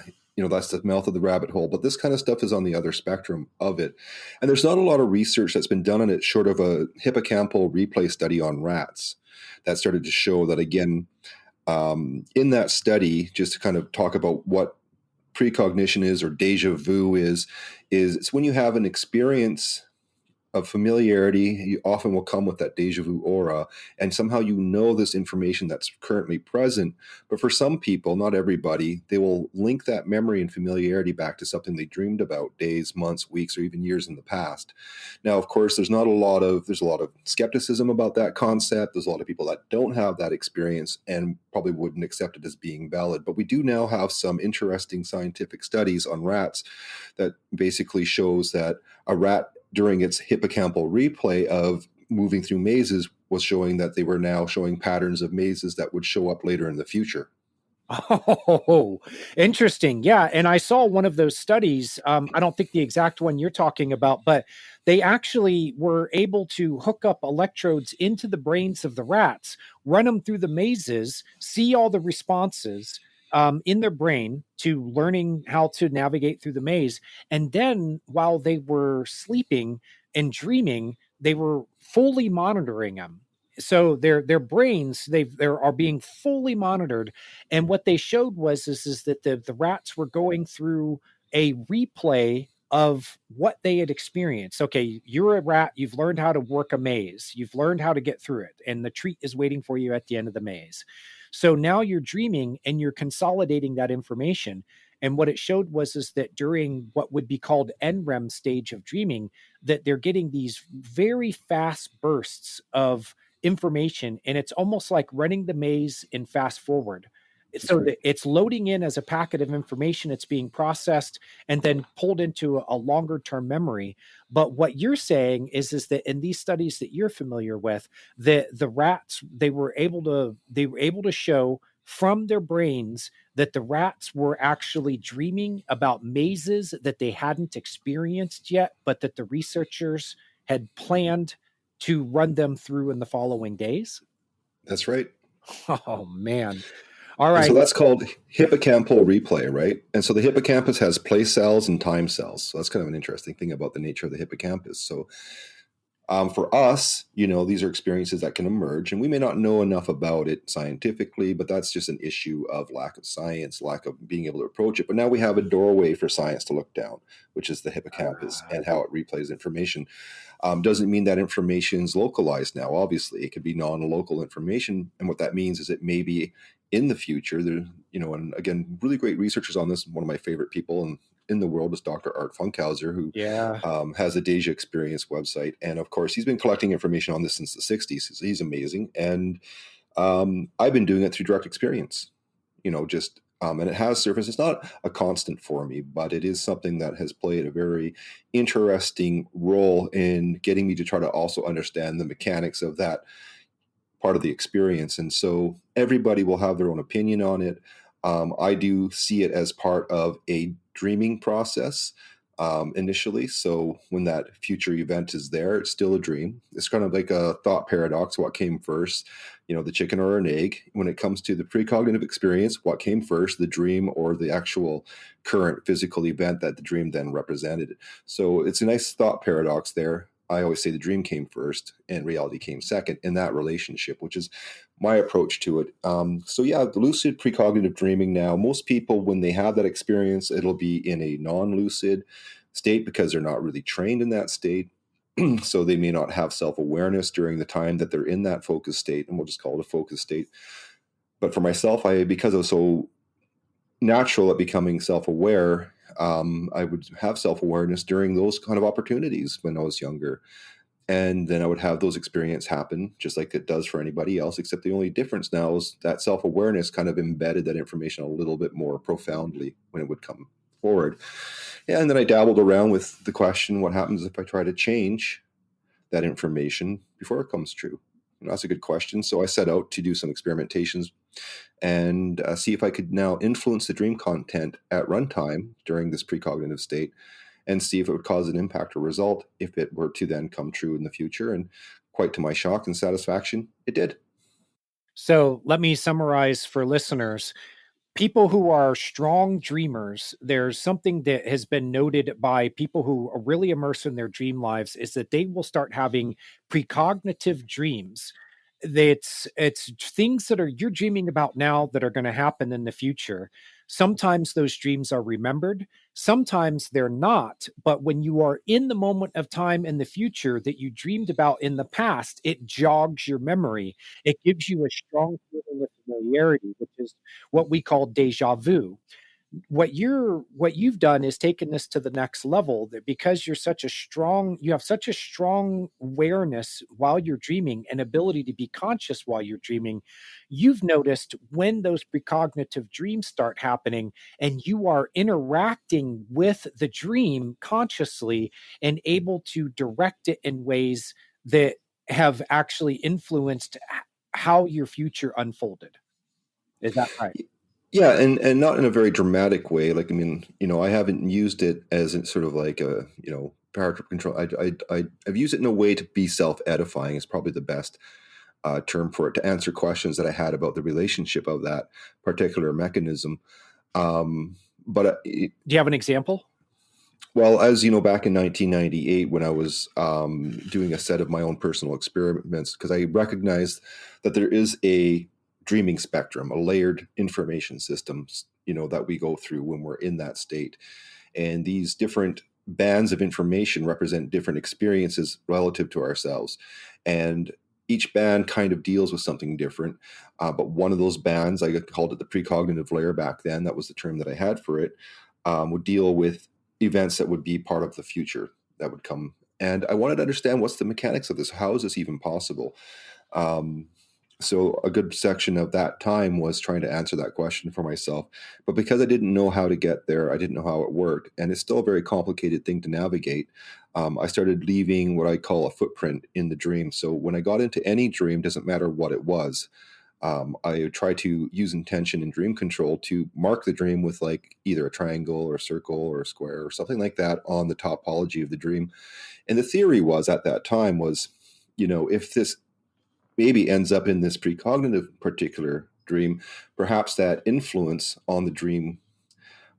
mouth of the rabbit hole. But this kind of stuff is on the other spectrum of it. And there's not a lot of research that's been done on it short of a hippocampal replay study on rats that started to show that, again, in that study, just to kind of talk about what precognition is, or deja vu is it's when you have an experience of familiarity. You often will come with that deja vu aura, and somehow you know this information that's currently present. But for some people, not everybody, they will link that memory and familiarity back to something they dreamed about days, months, weeks, or even years in the past. Now, of course, there's a lot of skepticism about that concept. There's a lot of people that don't have that experience and probably wouldn't accept it as being valid. But we do now have some interesting scientific studies on rats that basically shows that a rat during its hippocampal replay of moving through mazes was showing that they were now showing patterns of mazes that would show up later in the future. Oh, interesting. Yeah. And I saw one of those studies. I don't think the exact one you're talking about, but they actually were able to hook up electrodes into the brains of the rats, run them through the mazes, see all the responses in their brain to learning how to navigate through the maze. And then while they were sleeping and dreaming, they were fully monitoring them. So their brains they are being fully monitored, and what they showed is that the rats were going through a replay of what they had experienced. Okay, you're a rat, you've learned how to work a maze, you've learned how to get through it, and the treat is waiting for you at the end of the maze. So now you're dreaming and you're consolidating that information. And what it showed is that during what would be called NREM stage of dreaming, that they're getting these very fast bursts of information, and it's almost like running the maze in fast forward. So Right. it's loading in as a packet of information, it's being processed and then pulled into a longer term memory. But what you're saying is that in these studies that you're familiar with, the rats they were able to show from their brains that the rats were actually dreaming about mazes that they hadn't experienced yet, but that the researchers had planned to run them through in the following days. That's right. Oh man. All And so right. that's called hippocampal replay, right? And so the hippocampus has place cells and time cells. So that's kind of an interesting thing about the nature of the hippocampus. So for us, these are experiences that can emerge, and we may not know enough about it scientifically, but that's just an issue of lack of science, lack of being able to approach it. But now we have a doorway for science to look down, which is the hippocampus and how it replays information. Doesn't mean that information is localized now. Obviously, it could be non-local information, and what that means is it may be in the future. There, and again, really great researchers on this. One of my favorite people in the world is Dr. Art Funkhauser, who Yeah. has a Deja Experience website, and of course, he's been collecting information on this since the '60s. So he's amazing, and I've been doing it through direct experience. Just and it has surfaced. It's not a constant for me, but it is something that has played a very interesting role in getting me to try to also understand the mechanics of that part of the experience. And so everybody will have their own opinion on it. I do see it as part of a dreaming process initially. So when that future event is there, it's still a dream. It's kind of like a thought paradox. What came first, the chicken or an egg? When it comes to the precognitive experience, what came first, the dream or the actual current physical event that the dream then represented? So it's a nice thought paradox there. I always say the dream came first and reality came second in that relationship, which is my approach to it. So yeah, the lucid precognitive dreaming now, most people, when they have that experience, it'll be in a non-lucid state because they're not really trained in that state. So they may not have self-awareness during the time that they're in that focus state, and we'll just call it a focus state. But for myself, because I was so natural at becoming self-aware, I would have self-awareness during those kind of opportunities when I was younger. And then I would have those experiences happen just like it does for anybody else, except the only difference now is that self-awareness kind of embedded that information a little bit more profoundly when it would come forward. And then I dabbled around with the question, what happens if I try to change that information before it comes true? That's a good question. So I set out to do some experimentations and see if I could now influence the dream content at runtime during this precognitive state and see if it would cause an impact or result if it were to then come true in the future. And quite to my shock and satisfaction, it did. So let me summarize for listeners. People who are strong dreamers, there's something that has been noted by people who are really immersed in their dream lives is that they will start having precognitive dreams. it's things that you're dreaming about now that are going to happen in the future. Sometimes those dreams are remembered, sometimes they're not. But when you are in the moment of time in the future that you dreamed about in the past, it jogs your memory. It gives you a strong feeling of familiarity, which is what we call deja vu. What you've done is taken this to the next level, that because you have such a strong awareness while you're dreaming, and ability to be conscious while you're dreaming. You've noticed when those precognitive dreams start happening, and you are interacting with the dream consciously and able to direct it in ways that have actually influenced how your future unfolded. Is that right? Yeah, and not in a very dramatic way. Like, I mean, I haven't used it as sort of like a, power trip control. I've used it in a way to be self-edifying is probably the best term for it, to answer questions that I had about the relationship of that particular mechanism. But Do you have an example? well, as you know, back in 1998, when I was doing a set of my own personal experiments, because I recognized that there is a dreaming spectrum, a layered information systems, that we go through when we're in that state. And these different bands of information represent different experiences relative to ourselves. And each band kind of deals with something different. But one of those bands, I called it the precognitive layer back then, that was the term that I had for it, would deal with events that would be part of the future that would come. And I wanted to understand, what's the mechanics of this? How is this even possible? So a good section of that time was trying to answer that question for myself. But because I didn't know how to get there, I didn't know how it worked, and it's still a very complicated thing to navigate, I started leaving what I call a footprint in the dream. So when I got into any dream, doesn't matter what it was, I try to use intention and dream control to mark the dream with like either a triangle or a circle or a square or something like that on the topology of the dream. And the theory was, at that time, was, if this baby ends up in this precognitive particular dream, perhaps that influence on the dream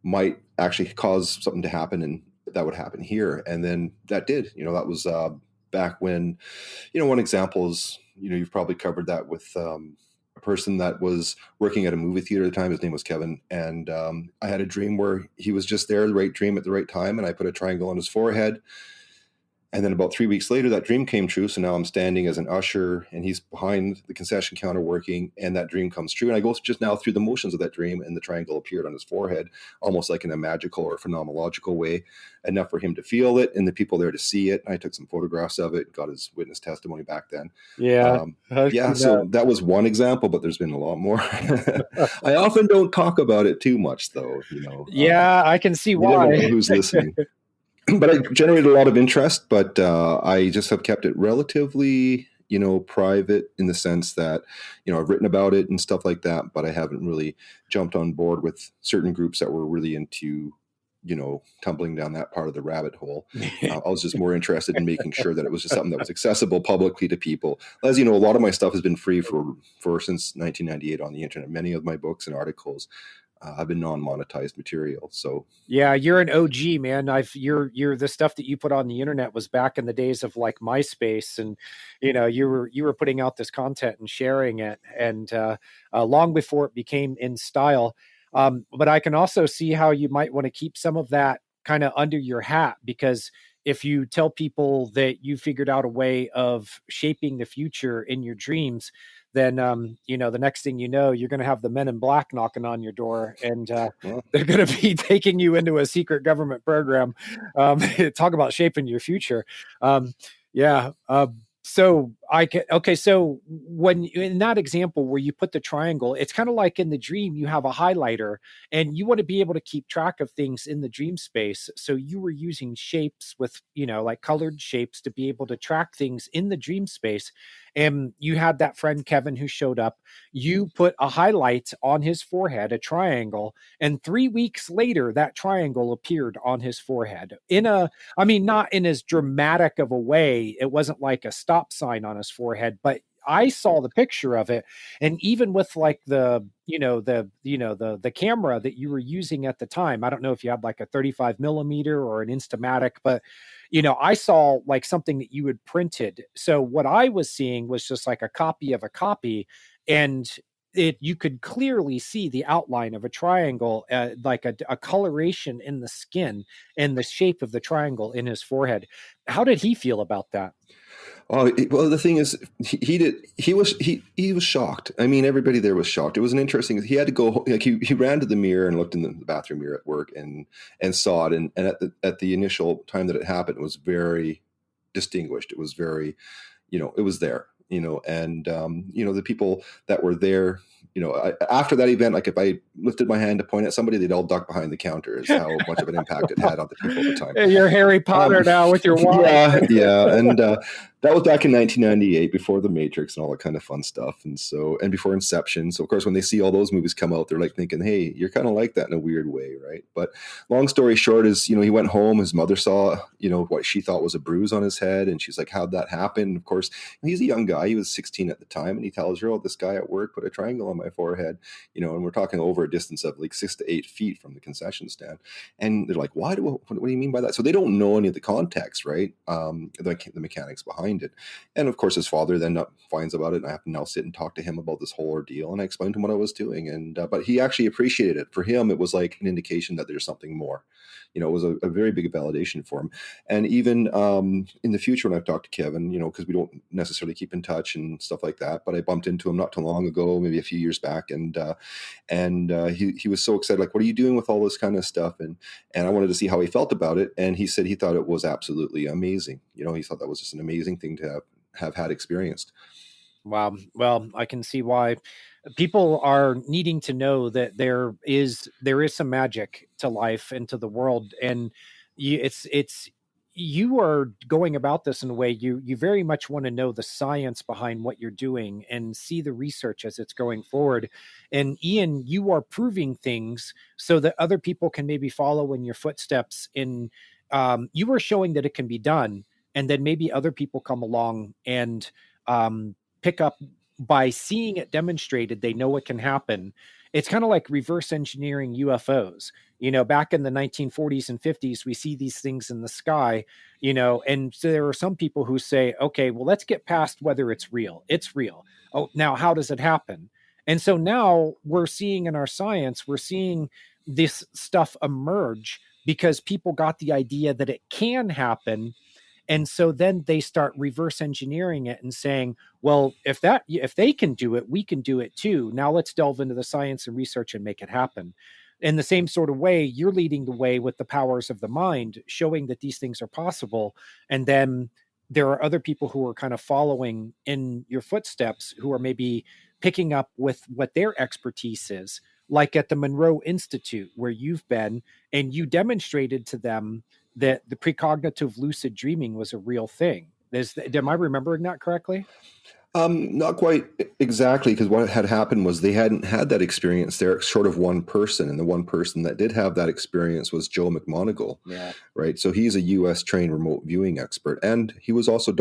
might actually cause something to happen, and that would happen here. And then that did. That was back when, one example is, you've probably covered that with a person that was working at a movie theater at the time. His name was Kevin. And I had a dream where he was just there, the right dream at the right time, and I put a triangle on his forehead. And then about 3 weeks later, that dream came true. So now I'm standing as an usher, and he's behind the concession counter working, and that dream comes true. And I go just now through the motions of that dream, and the triangle appeared on his forehead, almost like in a magical or phenomenological way, enough for him to feel it and the people there to see it. I took some photographs of it, got his witness testimony back then. Yeah. Yeah, so that was one example, but there's been a lot more. I often don't talk about it too much, though. Yeah, I can see you never why. know who's listening. But I generated a lot of interest, but I just have kept it relatively, private, in the sense that, I've written about it and stuff like that, but I haven't really jumped on board with certain groups that were really into, tumbling down that part of the rabbit hole. I was just more interested in making sure that it was just something that was accessible publicly to people. As you know, a lot of my stuff has been free for since 1998 on the internet. Many of my books and articles have been non-monetized material. So yeah, you're an OG, man. You're the stuff that you put on the internet was back in the days of like MySpace, and you were putting out this content and sharing it, and long before it became in style. But I can also see how you might want to keep some of that kind of under your hat, because if you tell people that you figured out a way of shaping the future in your dreams, then the next thing you know, you're going to have the men in black knocking on your door, and they're going to be taking you into a secret government program. Talk about shaping your future. Yeah. So so when in that example where you put the triangle, it's kind of like in the dream you have a highlighter, and you want to be able to keep track of things in the dream space. So you were using shapes with, like colored shapes, to be able to track things in the dream space. And you had that friend Kevin who showed up. You put a highlight on his forehead, a triangle, and 3 weeks later that triangle appeared on his forehead not in as dramatic of a way. It wasn't like a stop sign on his forehead, but I saw the picture of it, and even with like the camera that you were using at the time, I don't know if you had like a 35 millimeter or an Instamatic, but I saw like something that you had printed. So what I was seeing was just like a copy of a copy, and you could clearly see the outline of a triangle, like a coloration in the skin and the shape of the triangle in his forehead. How did he feel about that? Oh, well, the thing is, he was shocked. I mean, everybody there was shocked. It was an interesting. He had to go, like, he ran to the mirror and looked in the bathroom mirror at work and saw it. And at the initial time that it happened, it was very distinguished. It was very, it was there. And the people that were there, after that event, like if I lifted my hand to point at somebody, they'd all duck behind the counter. Is how much of an impact it had on the people at the time. You're Harry Potter now with your wine. Yeah, and that was back in 1998, before The Matrix and all that kind of fun stuff, and before Inception. So of course, when they see all those movies come out, they're like thinking, "Hey, you're kind of like that in a weird way, right?" But long story short is, he went home. His mother saw, what she thought was a bruise on his head, and she's like, "How'd that happen?" Of course, he's a young guy. He was 16 at the time, and he tells her, "Oh, this guy at work put a triangle on my forehead," and we're talking over a distance of like 6 to 8 feet from the concession stand. And they're like, what do you mean by that? So they don't know any of the context, right? The mechanics behind it. And of course, his father then finds about it, and I have to now sit and talk to him about this whole ordeal. And I explained to him what I was doing, and but he actually appreciated it. For him, it was like an indication that there's something more. It was a very big validation for him. And even in the future, when I've talked to Kevin, because we don't necessarily keep in touch and stuff like that, but I bumped into him not too long ago, maybe a few years back, and he was so excited, like, "What are you doing with all this kind of stuff?" And I wanted to see how he felt about it, and he said he thought it was absolutely amazing. He thought that was just an amazing thing to have had experienced. Wow. Well, I can see why people are needing to know that there is some magic to life and to the world, and you are going about this in a way you very much want to know the science behind what you're doing and see the research as it's going forward. And Ian, you are proving things so that other people can maybe follow in your footsteps. In You are showing that it can be done, and then maybe other people come along and pick up by seeing it demonstrated. They know it can happen. It's kind of like reverse engineering UFOs. Back in the 1940s and 50s, we see these things in the sky, and so there are some people who say, okay, well, let's get past whether it's real. It's real. Oh, now how does it happen? And so now we're seeing in our science, we're seeing this stuff emerge because people got the idea that it can happen. And so then they start reverse engineering it and saying, well, if they can do it, we can do it too. Now let's delve into the science and research and make it happen. In the same sort of way, you're leading the way with the powers of the mind, showing that these things are possible. And then there are other people who are kind of following in your footsteps, who are maybe picking up with what their expertise is, like at the Monroe Institute, where you've been, and you demonstrated to them that the precognitive lucid dreaming was a real thing. Am I remembering that correctly? Not quite exactly, because what had happened was they hadn't had that experience. They're short of one person, and the one person that did have that experience was Joe McMoneagle. Yeah. Right. So he's a U.S. trained remote viewing expert, and he was also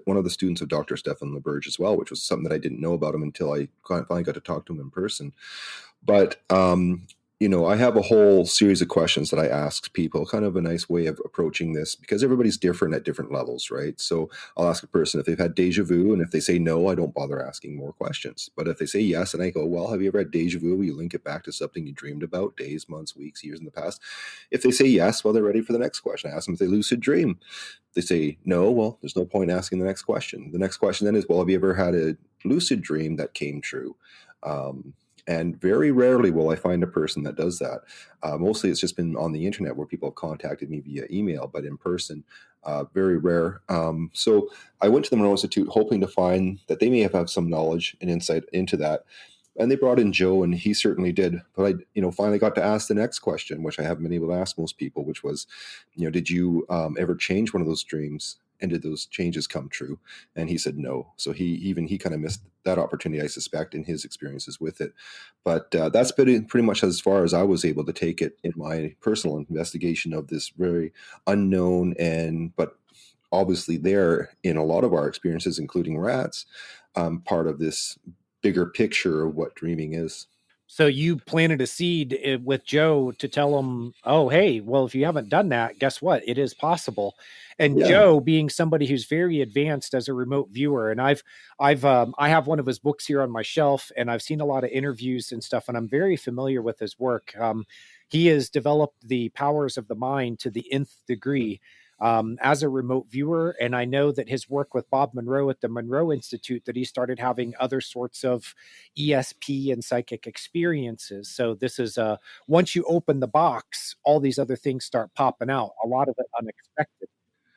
one of the students of Dr. Stefan LaBerge as well, which was something that I didn't know about him until I finally got to talk to him in person. But I have a whole series of questions that I ask people, kind of a nice way of approaching this, because everybody's different at different levels, right? So I'll ask a person if they've had deja vu, and if they say no, I don't bother asking more questions. But if they say yes, and I go, well, have you ever had deja vu where you link it back to something you dreamed about days, months, weeks, years in the past? If they say yes, well, they're ready for the next question. I ask them if they lucid dream. They say no, well, there's no point asking the next question. The next question then is, well, have you ever had a lucid dream that came true? And very rarely will I find a person that does that. Mostly it's just been on the internet where people have contacted me via email, but in person, very rare. So I went to the Monroe Institute hoping to find that they may have had some knowledge and insight into that. And they brought in Joe, and he certainly did. But I, finally got to ask the next question, which I haven't been able to ask most people, which was, did you ever change one of those dreams? And did those changes come true? And he said no. So he kind of missed that opportunity, I suspect, in his experiences with it. But that's been pretty much as far as I was able to take it in my personal investigation of this very unknown but obviously there in a lot of our experiences, including rats, part of this bigger picture of what dreaming is. So you planted a seed with Joe to tell him, "Oh, hey, well, if you haven't done that, guess what? It is possible." And Yeah. Joe, being somebody who's very advanced as a remote viewer, and I have one of his books here on my shelf, and I've seen a lot of interviews and stuff, and I'm very familiar with his work. He has developed the powers of the mind to the nth degree. As a remote viewer, and I know that his work with Bob Monroe at the Monroe Institute, that he started having other sorts of ESP and psychic experiences. So this is once you open the box, all these other things start popping out. A lot of it unexpected.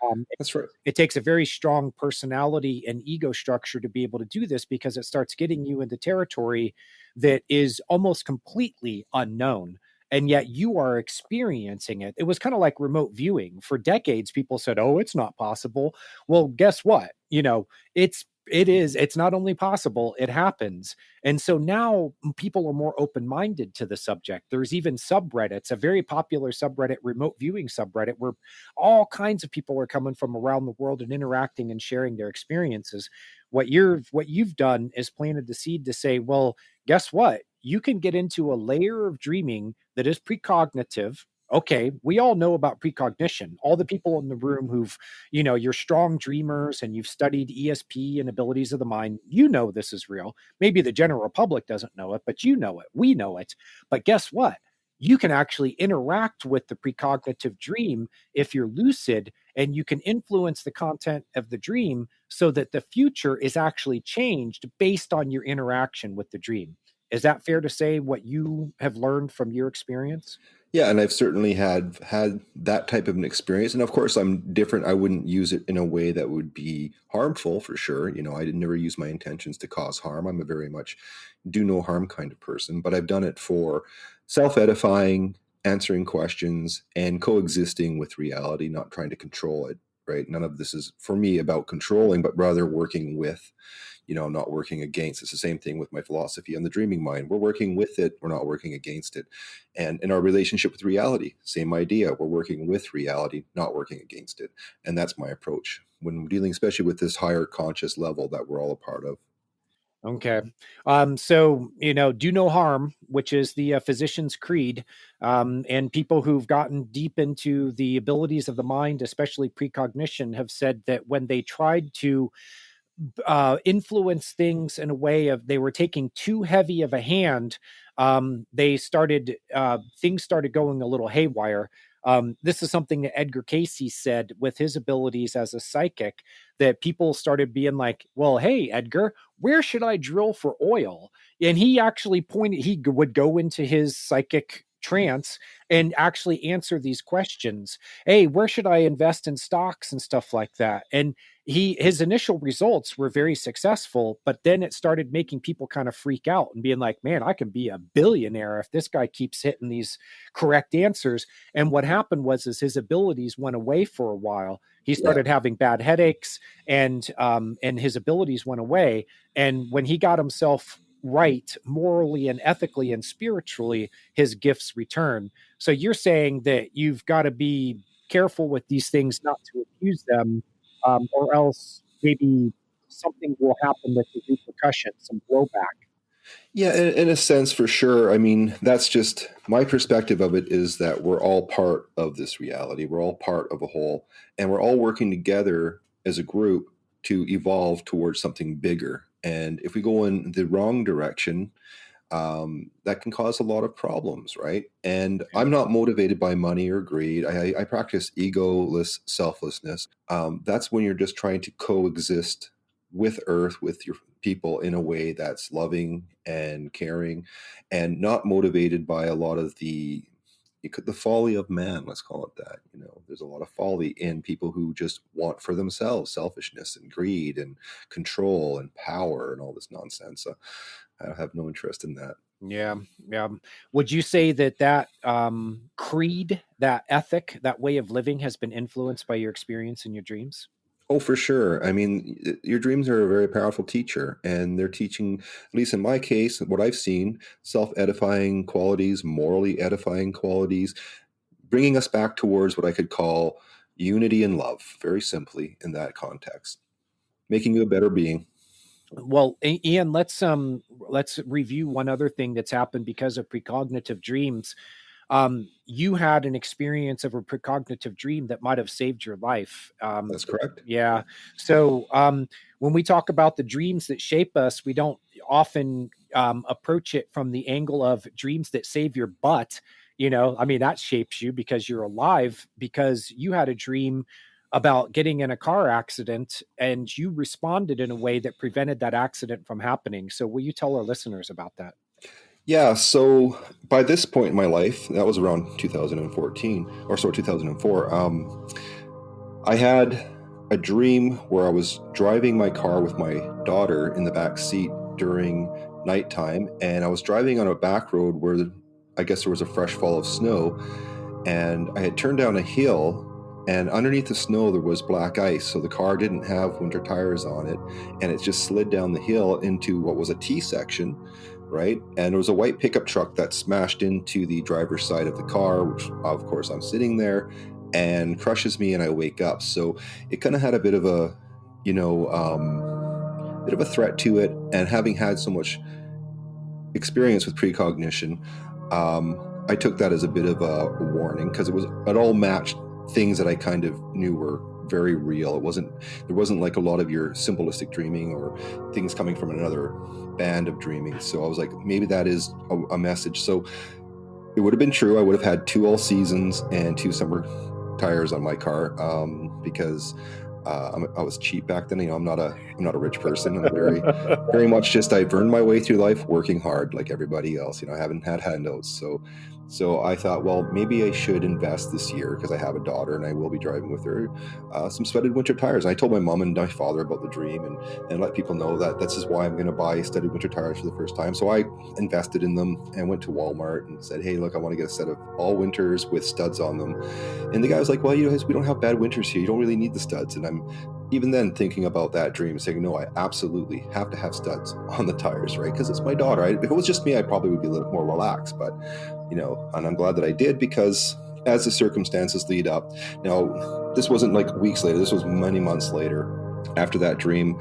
It, That's right. it takes a very strong personality and ego structure to be able to do this because it starts getting you into territory that is almost completely unknown. And yet you are experiencing it. It was kind of like remote viewing. For decades, people said, "Oh, it's not possible." Well, guess what? It's not only possible, it happens. And so now people are more open-minded to the subject. There's even subreddits, a very popular subreddit, remote viewing subreddit, where all kinds of people are coming from around the world and interacting and sharing their experiences. What you've done is planted the seed to say, well, guess what? You can get into a layer of dreaming that is precognitive. Okay, we all know about precognition. All the people in the room who've, you're strong dreamers and you've studied ESP and abilities of the mind, this is real. Maybe the general public doesn't know it, but you know it. We know it. But guess what? You can actually interact with the precognitive dream if you're lucid, and you can influence the content of the dream so that the future is actually changed based on your interaction with the dream. Is that fair to say what you have learned from your experience? Yeah, and I've certainly had that type of an experience. And of course, I'm different. I wouldn't use it in a way that would be harmful for sure. I did never use my intentions to cause harm. I'm a very much do no harm kind of person, but I've done it for self-edifying, answering questions, and coexisting with reality, not trying to control it, right? None of this is for me about controlling, but rather working with, not working against. It's the same thing with my philosophy on the dreaming mind. We're working with it, we're not working against it. And in our relationship with reality, same idea. We're working with reality, not working against it. And that's my approach when we're dealing, especially with this higher conscious level that we're all a part of. Okay. So, do no harm, which is the physician's creed. And people who've gotten deep into the abilities of the mind, especially precognition, have said that when they tried to influence things in a way of they were taking too heavy of a hand, they started things started going a little haywire. This is something that Edgar Casey said with his abilities as a psychic, that people started being like, well, hey, Edgar, where should I drill for oil? And he actually he would go into his psychic trance and actually answer these questions. Hey, where should I invest in stocks and stuff like that? And his initial results were very successful, but then it started making people kind of freak out and being like, man, I can be a billionaire if this guy keeps hitting these correct answers. And what happened was is his abilities went away for a while. He Yeah. started having bad headaches, and his abilities went away. And when he got himself right morally and ethically and spiritually, his gifts return. So you're saying that you've got to be careful with these things, not to abuse them, or else maybe something will happen with the repercussions, some blowback. Yeah, in a sense, for sure. I mean, that's just my perspective of it is that we're all part of this reality. We're all part of a whole, and we're all working together as a group to evolve towards something bigger. And if we go in the wrong direction, that can cause a lot of problems, right? And Yeah. I'm not motivated by money or greed. I practice egoless selflessness. That's when you're just trying to coexist with Earth, with your people in a way that's loving and caring, and not motivated by a lot of the folly of man. Let's call it that. There's a lot of folly in people who just want for themselves, selfishness and greed and control and power and all this nonsense. I have no interest in that. Yeah, yeah. Would you say that creed, that ethic, that way of living has been influenced by your experience in your dreams? Oh, for sure. I mean, your dreams are a very powerful teacher, and they're teaching, at least in my case, what I've seen, self edifying qualities, morally edifying qualities, bringing us back towards what I could call unity and love, very simply in that context, making you a better being. Well, Ian, let's review one other thing that's happened because of precognitive dreams. You had an experience of a precognitive dream that might have saved your life. That's correct. Yeah. So when we talk about the dreams that shape us, we don't often approach it from the angle of dreams that save your butt. I mean, that shapes you because you're alive, because you had a dream about getting in a car accident and you responded in a way that prevented that accident from happening. So will you tell our listeners about that? Yeah, so by this point in my life, that was around 2014 or so 2004, I had a dream where I was driving my car with my daughter in the back seat during nighttime, and I was driving on a back road where I guess there was a fresh fall of snow, and I had turned down a hill, and underneath the snow there was black ice, so the car didn't have winter tires on it, and it just slid down the hill into what was a T section, right? And there was a white pickup truck that smashed into the driver's side of the car, which of course I'm sitting there, and crushes me, and I wake up. So it kind of had a bit of a, bit of a threat to it. And having had so much experience with precognition, I took that as a bit of a warning, because it all matched things that I kind of knew were very real. There wasn't like a lot of your symbolistic dreaming or things coming from another band of dreaming. So I was like, maybe that is a message. So it would have been true. I would have had 2 all seasons and 2 summer tires on my car, because I was cheap back then. I'm not a rich person. I'm very much just, I've earned my way through life working hard like everybody else. I haven't had handouts. So I thought, well, maybe I should invest this year, because I have a daughter and I will be driving with her, some studded winter tires. And I told my mom and my father about the dream, and let people know that this is why I'm going to buy studded winter tires for the first time. So I invested in them and went to Walmart and said, hey, look, I want to get a set of all winters with studs on them. And the guy was like, well, we don't have bad winters here. You don't really need the studs. And I'm even then thinking about that dream, saying, no, I absolutely have to have studs on the tires, right? Because it's my daughter. If it was just me, I probably would be a little more relaxed, but and I'm glad that I did, because as the circumstances lead up, now this wasn't like weeks later, this was many months later after that dream.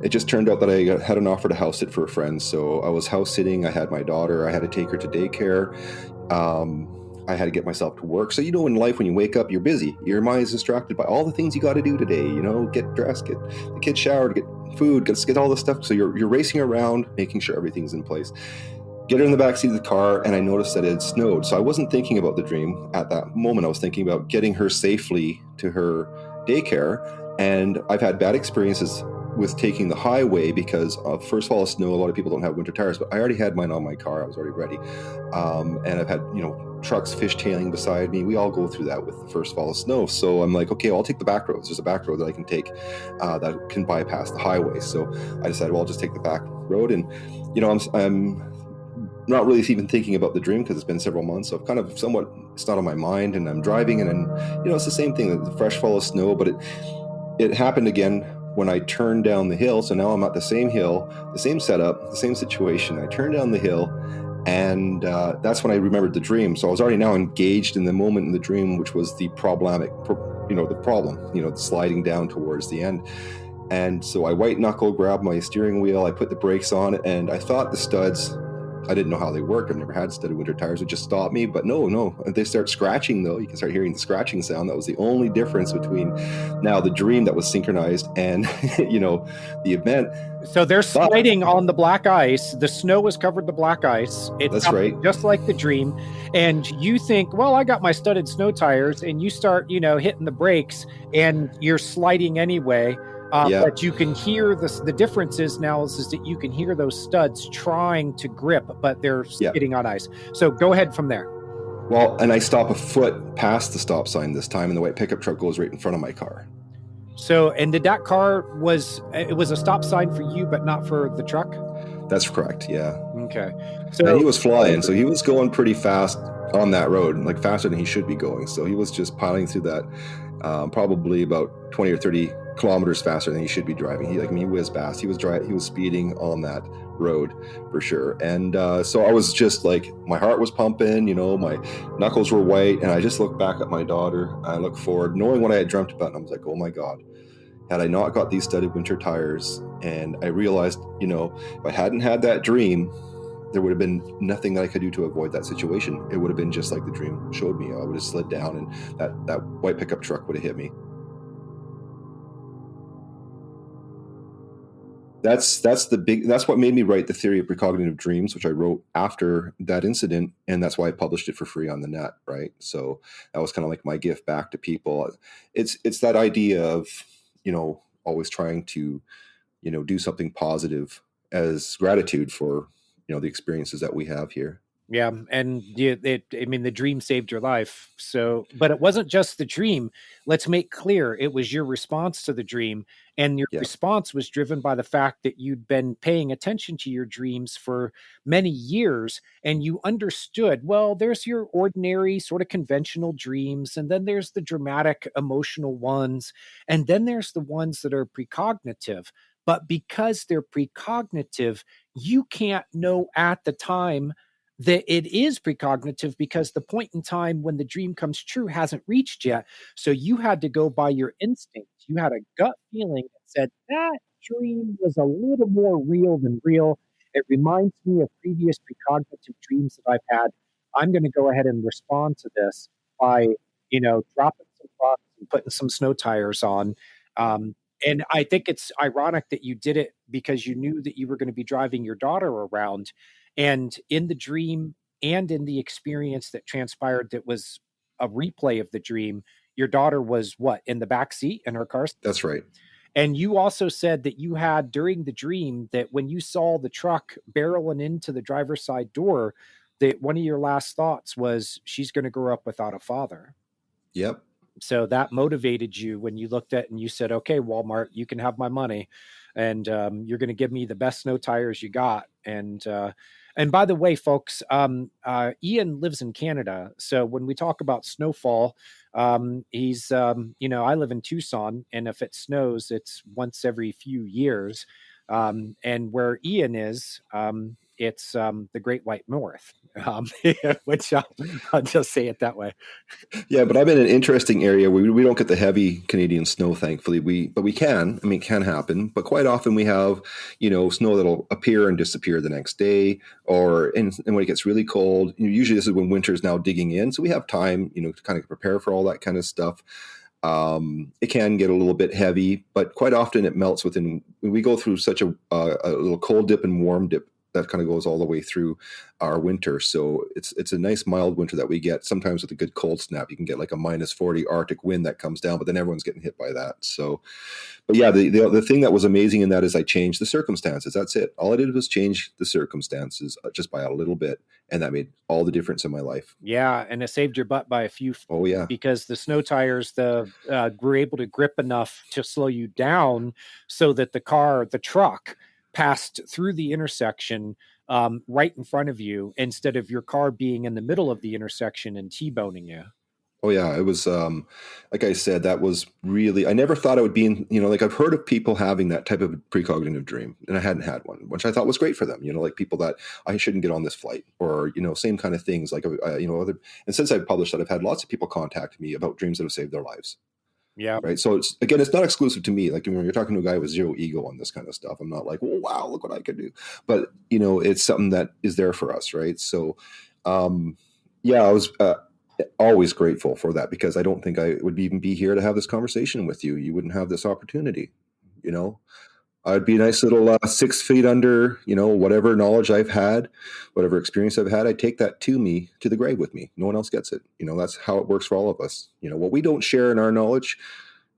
It just turned out that I had an offer to house sit for a friend. So I was house sitting. I had my daughter. I had to take her to daycare. I had to get myself to work. So, in life, when you wake up, you're busy. Your mind is distracted by all the things you got to do today. Get dressed, get the kids showered, get food, get all this stuff. So you're racing around, making sure everything's in place. Get her in the backseat of the car, and I noticed that it had snowed. So I wasn't thinking about the dream at that moment. I was thinking about getting her safely to her daycare. And I've had bad experiences with taking the highway because of first fall of snow. A lot of people don't have winter tires, but I already had mine on my car. I was already ready. And I've had, trucks fishtailing beside me. We all go through that with the first fall of snow. So I'm like, okay, I'll take the back roads. There's a back road that I can take that can bypass the highway. So I decided, well, I'll just take the back road. And, I'm not really even thinking about the dream because it's been several months. So I've kind of somewhat, it's not on my mind, and I'm driving, and then, it's the same thing, the fresh fall of snow, but it happened again when I turned down the hill. So now I'm at the same hill, the same setup, the same situation. I turned down the hill, and that's when I remembered the dream. So I was already now engaged in the moment in the dream, which was the problematic, the problem, the sliding down towards the end. And so I white knuckle grabbed my steering wheel. I put the brakes on, and I thought the studs, I didn't know how they work. I've never had studded winter tires. It just stopped me. But no, they start scratching, though. You can start hearing the scratching sound. That was the only difference between now the dream that was synchronized and, the event. So they're sliding on the black ice. The snow has covered the black ice. It's right. Just like the dream. And you think, well, I got my studded snow tires, and you start, hitting the brakes, and you're sliding anyway. But you can hear the difference is now is that you can hear those studs trying to grip, but they're skidding on ice. So go ahead from there. Well, and I stop a foot past the stop sign this time, and the white pickup truck goes right in front of my car. So, and did that car it was a stop sign for you, but not for the truck? That's correct. Yeah. Okay. So and he was flying, so he was going pretty fast on that road, like faster than he should be going. So he was just piling through that, probably about 20 or 30 kilometers faster than he should be driving. He whizzed past. He was speeding on that road for sure. And so I was just like, my heart was pumping, my knuckles were white, and I just looked back at my daughter. I looked forward, knowing what I had dreamt about, and I was like, oh my God, Had I not got these studded winter tires, and I realized, if I hadn't had that dream, there would have been nothing that I could do to avoid that situation. It would have been just like the dream showed me. I would have slid down, and that white pickup truck would have hit me. That's what made me write the theory of precognitive dreams, which I wrote after that incident, and that's why I published it for free on the net, right? So that was kind of like my gift back to people. It's that idea of, always trying to, do something positive as gratitude for, the experiences that we have here. Yeah, and I mean, the dream saved your life. So, but it wasn't just the dream. Let's make clear, it was your response to the dream, and your Yeah, response was driven by the fact that you'd been paying attention to your dreams for many years, and you understood, well, there's your ordinary sort of conventional dreams, and then there's the dramatic emotional ones, and then there's the ones that are precognitive. But because they're precognitive, you can't know at the time that it is precognitive because the point in time when the dream comes true hasn't reached yet. So you had to go by your instinct. You had a gut feeling that said that dream was a little more real than real. It reminds me of previous precognitive dreams that I've had. I'm going to go ahead and respond to this by, dropping some rocks and putting some snow tires on. And I think it's ironic that you did it because you knew that you were going to be driving your daughter around, and in the dream and in the experience that transpired, that was a replay of the dream, your daughter was what, in the back seat in her car seat? that's right. And you also said that you had during the dream that when you saw the truck barreling into the driver's side door, that one of your last thoughts was, she's going to grow up without a father. Yep. So that motivated you when you looked at and you said, okay, Walmart, you can have my money, and you're going to give me the best snow tires you got. And by the way, folks, Ian lives in Canada. So when we talk about snowfall, he's, I live in Tucson, and if it snows, it's once every few years. And where Ian is, it's the Great White North, which I'll just say it that way. Yeah, but I'm in an interesting area where we don't get the heavy Canadian snow, thankfully. But we can. I mean, it can happen. But quite often we have, snow that'll appear and disappear the next day, and when it gets really cold. Usually this is when winter is now digging in, so we have time, to kind of prepare for all that kind of stuff. It can get a little bit heavy, but quite often it melts within. We go through such a little cold dip and warm dip that kind of goes all the way through our winter. So it's a nice mild winter that we get. Sometimes with a good cold snap, you can get like a -40 Arctic wind that comes down, but then everyone's getting hit by that. So, but yeah, the thing that was amazing in that is I changed the circumstances. That's it. All I did was change the circumstances just by a little bit, and that made all the difference in my life. Yeah, and it saved your butt by a few Oh yeah. because the snow tires were able to grip enough to slow you down so that the truck passed through the intersection right in front of you instead of your car being in the middle of the intersection and T-boning you. Oh yeah, it was like I said, that was really, I never thought I would be in, like I've heard of people having that type of precognitive dream, and I hadn't had one, which I thought was great for them, like people that I shouldn't get on this flight, or same kind of things, like other. And since I've published that, I've had lots of people contact me about dreams that have saved their lives. Yeah. Right. So it's not exclusive to me. Like when you're talking to a guy with zero ego on this kind of stuff, I'm not like, well, wow, look what I can do. But it's something that is there for us, right? So, yeah, I was always grateful for that, because I don't think I would even be here to have this conversation with you. You wouldn't have this opportunity. I'd be a nice little 6 feet under. Whatever knowledge I've had, whatever experience I've had, I take that to the grave with me. No one else gets it. That's how it works for all of us. What we don't share in our knowledge,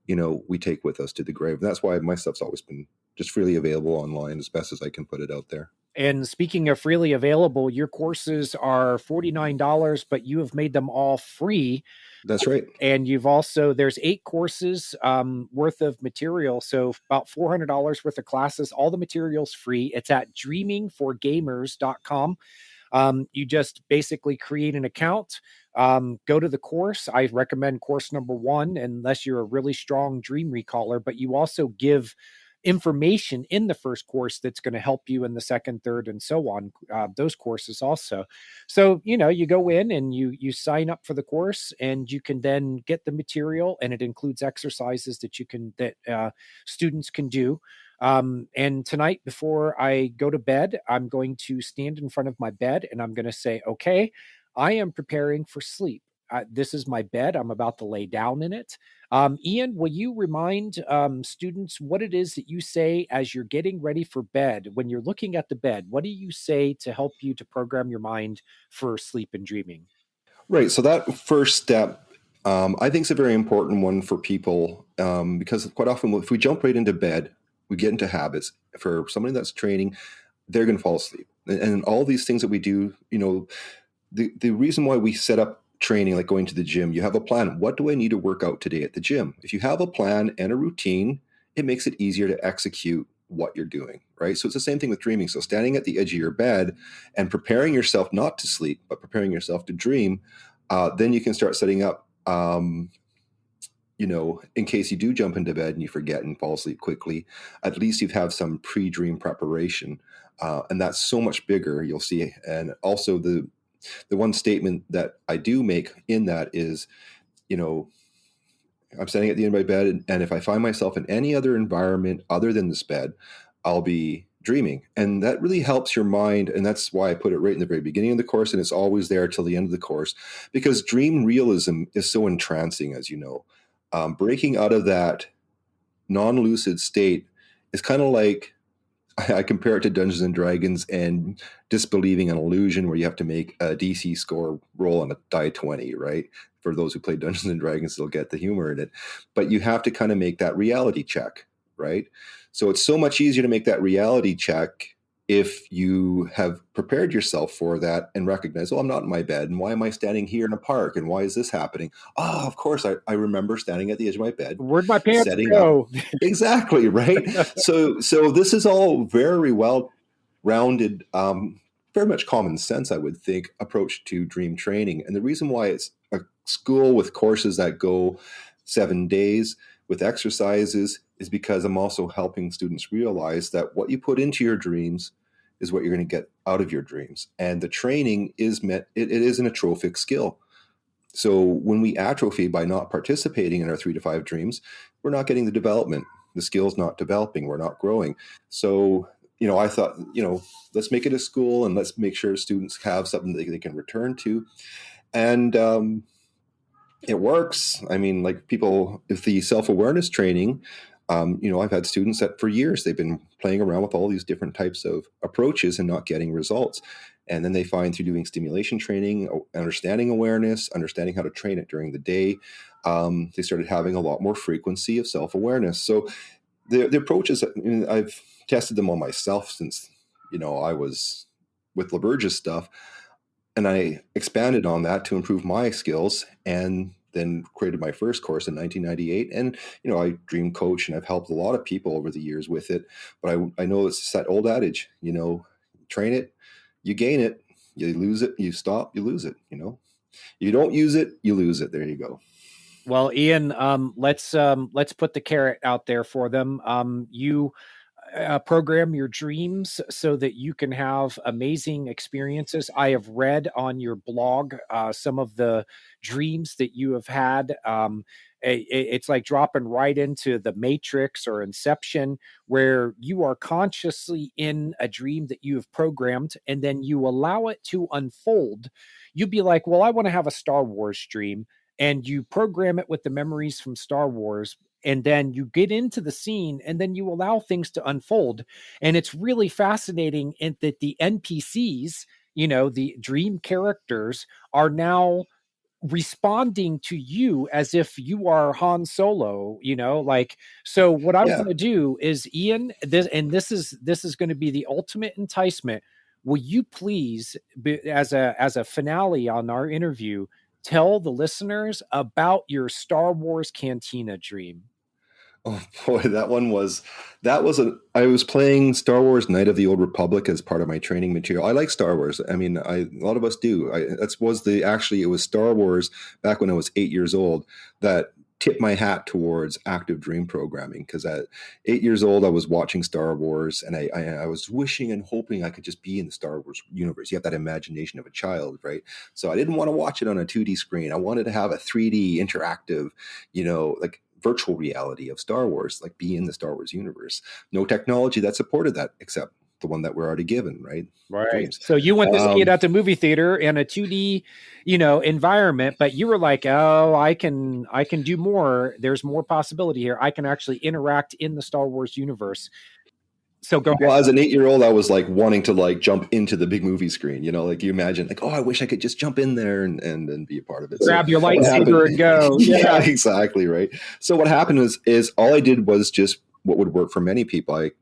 we take with us to the grave. And that's why my stuff's always been just freely available online as best as I can put it out there. And speaking of freely available, your courses are $49, but you have made them all free. That's right. And there's 8 courses worth of material. So about $400 worth of classes, all the material's free. It's at dreamingforgamers.com. You just basically create an account, go to the course. I recommend course number 1, unless you're a really strong dream recaller, but you also give information in the first course that's going to help you in the second, third, and so on, those courses also. So, you go in and you sign up for the course, and you can then get the material, and it includes exercises that students can do. And tonight, before I go to bed, I'm going to stand in front of my bed and I'm going to say, okay, I am preparing for sleep. This is my bed. I'm about to lay down in it. Ian, will you remind students what it is that you say as you're getting ready for bed? When you're looking at the bed, what do you say to help you to program your mind for sleep and dreaming? Right. So that first step, I think, is a very important one for people because quite often, if we jump right into bed, we get into habits. For somebody that's training, they're going to fall asleep. And all these things that we do, the reason why we set up training, like going to the gym, you have a plan. What do I need to work out today at the gym? If you have a plan and a routine, it makes it easier to execute what you're doing, right? So it's the same thing with dreaming. So standing at the edge of your bed and preparing yourself not to sleep, but preparing yourself to dream, then you can start setting up, in case you do jump into bed and you forget and fall asleep quickly, at least you've have some pre-dream preparation. And that's so much bigger, you'll see. And also the one statement that I do make in that is, I'm standing at the end of my bed, and if I find myself in any other environment other than this bed, I'll be dreaming. And that really helps your mind. And that's why I put it right in the very beginning of the course. And it's always there till the end of the course, because dream realism is so entrancing, as you know. Breaking out of that non-lucid state is kind of like, I compare it to Dungeons and Dragons and disbelieving an illusion where you have to make a DC score roll on a die 20, right? For those who play Dungeons and Dragons, they'll get the humor in it. But you have to kind of make that reality check, right? So it's so much easier to make that reality check if you have prepared yourself for that and recognize, oh, I'm not in my bed. And why am I standing here in a park? And why is this happening? Oh, of course, I remember standing at the edge of my bed. Where'd my pants setting go? Up. Exactly, right? So this is all very well-rounded, very much common sense, I would think, approach to dream training. And the reason why it's a school with courses that go 7 days with exercises is because I'm also helping students realize that what you put into your dreams is what you're going to get out of your dreams. And the training is it is an atrophic skill. So when we atrophy by not participating in our 3 to 5 dreams, we're not getting the development. The skill's not developing. We're not growing. So, I thought, let's make it a school and let's make sure students have something that they can return to. And it works. I mean, like people, if the self-awareness training, I've had students that for years, they've been playing around with all these different types of approaches and not getting results. And then they find through doing stimulation training, understanding awareness, understanding how to train it during the day, they started having a lot more frequency of self-awareness. So the approaches, I've tested them on myself since, I was with LaBerge's stuff. And I expanded on that to improve my skills, and then created my first course in 1998. And, I dream coach and I've helped a lot of people over the years with it. But I know it's that old adage, train it, you gain it, you lose it, you stop, you lose it, You don't use it, you lose it. There you go. Well, Ian, let's put the carrot out there for them. You program your dreams so that you can have amazing experiences. I have read on your blog some of the dreams that you have had. It's like dropping right into the Matrix or Inception, where you are consciously in a dream that you have programmed, and then you allow it to unfold. You'd be like, well, I want to have a Star Wars dream. And you program it with the memories from Star Wars, and then you get into the scene, and then you allow things to unfold. And it's really fascinating that the NPCs, the dream characters, are now responding to you as if you are Han Solo, so what I want to do is, Ian, this is going to be the ultimate enticement. Will you please, as a finale on our interview, tell the listeners about your Star Wars Cantina dream? Oh boy, I was playing Star Wars Knight of the Old Republic as part of my training material. I like Star Wars. I mean, a lot of us do. It was Star Wars back when I was 8 years old that tip my hat towards active dream programming, because at 8 years old, I was watching Star Wars, and I was wishing and hoping I could just be in the Star Wars universe. You have that imagination of a child, right? So I didn't want to watch it on a 2D screen. I wanted to have a 3D interactive, like virtual reality of Star Wars, like be in the Star Wars universe. No technology that supported that except the one that we're already given, right? Right. Dreams. So you went to see it at the movie theater in a 2D, environment, but you were like, oh, I can do more. There's more possibility here. I can actually interact in the Star Wars universe. So go ahead. Well, as an 8-year-old, I was like wanting to like jump into the big movie screen, like you imagine like, oh, I wish I could just jump in there and be a part of it. Grab your lightsaber and go. Yeah, exactly. Right. So what happened is all I did was just what would work for many people. I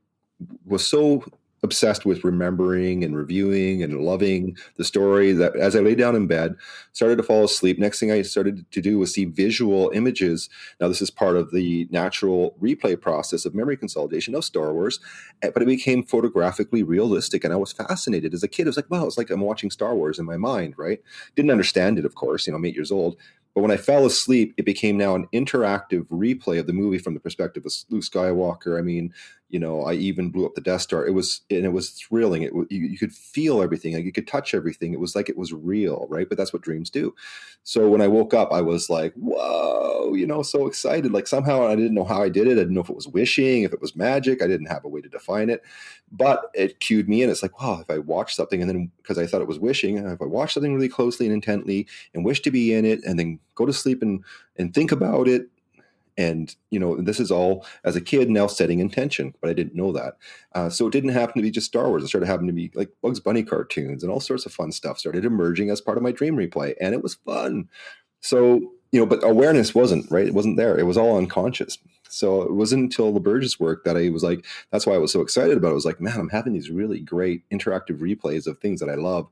was so obsessed with remembering and reviewing and loving the story that as I lay down in bed, started to fall asleep. Next thing I started to do was see visual images. Now, this is part of the natural replay process of memory consolidation of Star Wars, but it became photographically realistic. And I was fascinated as a kid. I was like, wow, it's like I'm watching Star Wars in my mind, right? Didn't understand it, of course, I'm 8 years old. But when I fell asleep, it became now an interactive replay of the movie from the perspective of Luke Skywalker. I mean, I even blew up the Death Star. It was thrilling. You could feel everything. Like you could touch everything. It was like it was real, right? But that's what dreams do. So when I woke up, I was like, whoa, so excited. Like somehow I didn't know how I did it. I didn't know if it was wishing, if it was magic. I didn't have a way to define it. But it cued me in. It's like, wow, if I watch something and then because I thought it was wishing, if I watch something really closely and intently and wish to be in it and then go to sleep and think about it. And, this is all as a kid now setting intention, but I didn't know that. So it didn't happen to be just Star Wars. It started happening to be like Bugs Bunny cartoons and all sorts of fun stuff started emerging as part of my dream replay. And it was fun. So, but awareness wasn't, right? It wasn't there. It was all unconscious. So it wasn't until the Burgess work that I was like, that's why I was so excited about it. I was like, man, I'm having these really great interactive replays of things that I love.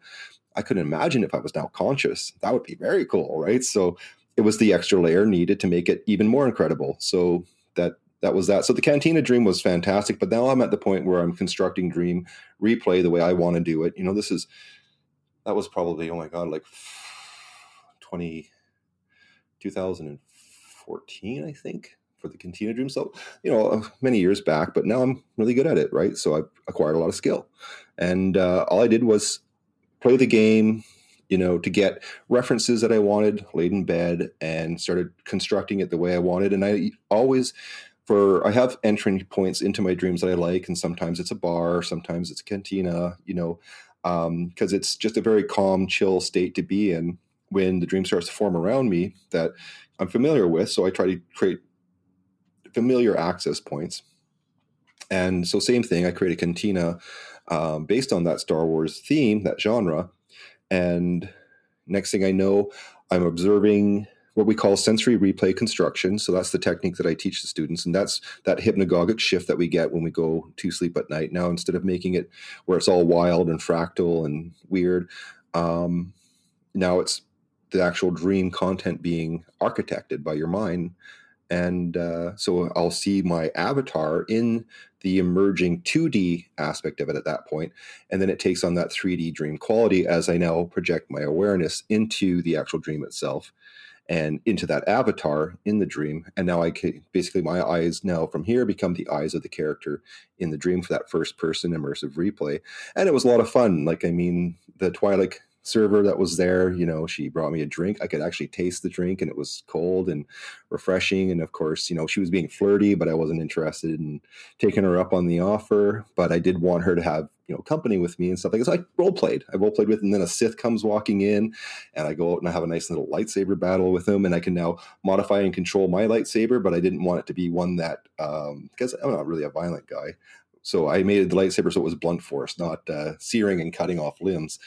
I couldn't imagine if I was now conscious. That would be very cool, right? So it was the extra layer needed to make it even more incredible. So that was that. So the Cantina dream was fantastic, but now I'm at the point where I'm constructing dream replay the way I want to do it. That was probably, oh my God, like 2014, I think, for the Cantina dream. So, many years back, but now I'm really good at it, right? So I've acquired a lot of skill. And all I did was play the game, to get references that I wanted, laid in bed and started constructing it the way I wanted. And I have entry points into my dreams that I like. And sometimes it's a bar, sometimes it's a cantina, because it's just a very calm, chill state to be in when the dream starts to form around me that I'm familiar with. So I try to create familiar access points. And so same thing, I create a cantina based on that Star Wars theme, that genre. And next thing I know, I'm observing what we call sensory replay construction. So that's the technique that I teach the students. And that's that hypnagogic shift that we get when we go to sleep at night. Now, instead of making it where it's all wild and fractal and weird, now it's the actual dream content being architected by your mind. And so I'll see my avatar in the emerging 2D aspect of it at that point. And then it takes on that 3D dream quality as I now project my awareness into the actual dream itself and into that avatar in the dream. And now I can basically, my eyes now from here become the eyes of the character in the dream for that first person immersive replay. And it was a lot of fun. The Twilight server that was there, she brought me a drink. I could actually taste the drink and it was cold and refreshing. And of course, she was being flirty, but I wasn't interested in taking her up on the offer. But I did want her to have, company with me and stuff like that. So I role played with, and then a Sith comes walking in and I go out and I have a nice little lightsaber battle with him. And I can now modify and control my lightsaber, but I didn't want it to be one that, because I'm not really a violent guy. So I made the lightsaber so it was blunt force, not searing and cutting off limbs.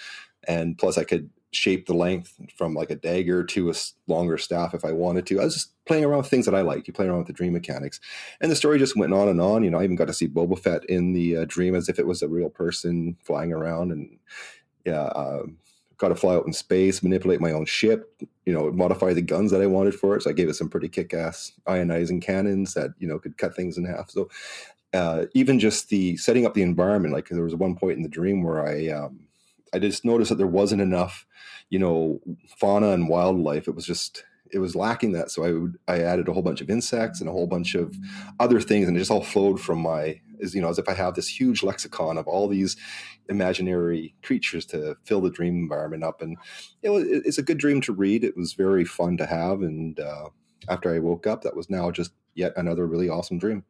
And plus I could shape the length from like a dagger to a longer staff if I wanted to. I was just playing around with things that I like. You play around with the dream mechanics. And the story just went on and on. I even got to see Boba Fett in the dream as if it was a real person flying around. And got to fly out in space, manipulate my own ship, modify the guns that I wanted for it. So I gave it some pretty kick-ass ionizing cannons that, could cut things in half. So even just the setting up the environment, like there was one point in the dream where I just noticed that there wasn't enough, fauna and wildlife. It was just, it was lacking that. So I added a whole bunch of insects and a whole bunch of other things, and it just all flowed from my, as you know, as if I have this huge lexicon of all these imaginary creatures to fill the dream environment up. And it's a good dream to read. It was very fun to have, and after I woke up, that was now just yet another really awesome dream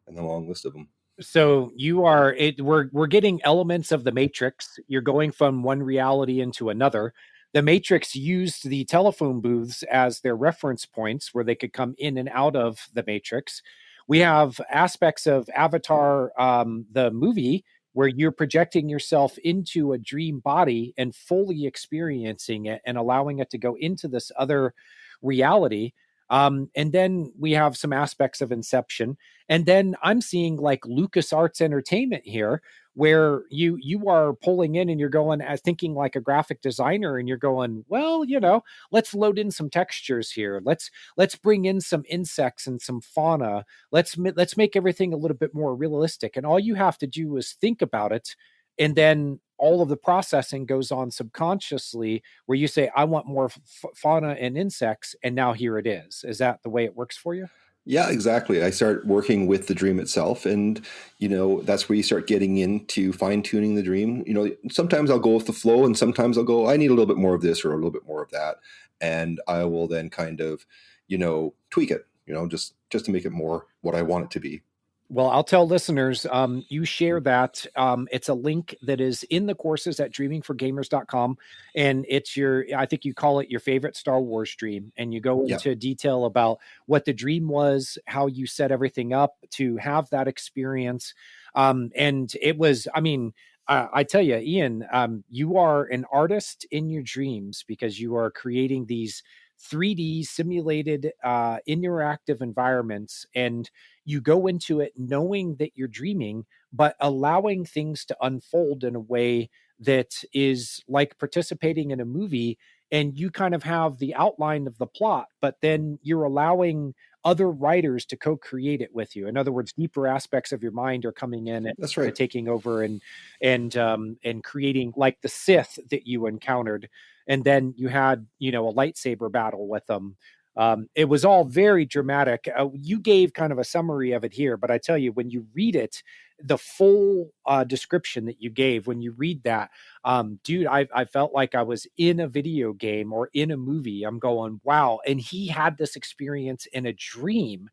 in the long list of them. So you are it we're getting elements of the Matrix. You're going from one reality into another. The Matrix used the telephone booths as their reference points where they could come in and out of the Matrix. We have aspects of Avatar, the movie, where you're projecting yourself into a dream body and fully experiencing it and allowing it to go into this other reality. And then we have some aspects of Inception, and then I'm seeing like LucasArts Entertainment here, where you are pulling in and you're going as thinking like a graphic designer, and you're going, well, let's load in some textures here. Let's bring in some insects and some fauna. Let's make everything a little bit more realistic. And all you have to do is think about it, and then all of the processing goes on subconsciously, where you say, I want more fauna and insects, and now here it is. Is that the way it works for you? Yeah, exactly. I start working with the dream itself, and that's where you start getting into fine tuning the dream. Sometimes I'll go with the flow, and sometimes I'll go, I need a little bit more of this or a little bit more of that, and I will then kind of, tweak it, just to make it more what I want it to be. Well, I'll tell listeners, you share that. It's a link that is in the courses at dreamingforgamers.com. And I think you call it your favorite Star Wars dream. And you go Yeah. into detail about what the dream was, how you set everything up to have that experience. And it was, I tell you, Ian, you are an artist in your dreams because you are creating these 3D simulated interactive environments, and you go into it knowing that you're dreaming, but allowing things to unfold in a way that is like participating in a movie. And you kind of have the outline of the plot, but then you're allowing other writers to co-create it with you. In other words, deeper aspects of your mind are coming in and That's right. taking over and creating, like the Sith that you encountered, and then you had a lightsaber battle with them. It was all very dramatic. You gave kind of a summary of it here, but I tell you, when you read it, the full description that you gave, when you read that, dude, I felt like I was in a video game or in a movie. I'm going, wow. And he had this experience in a dream,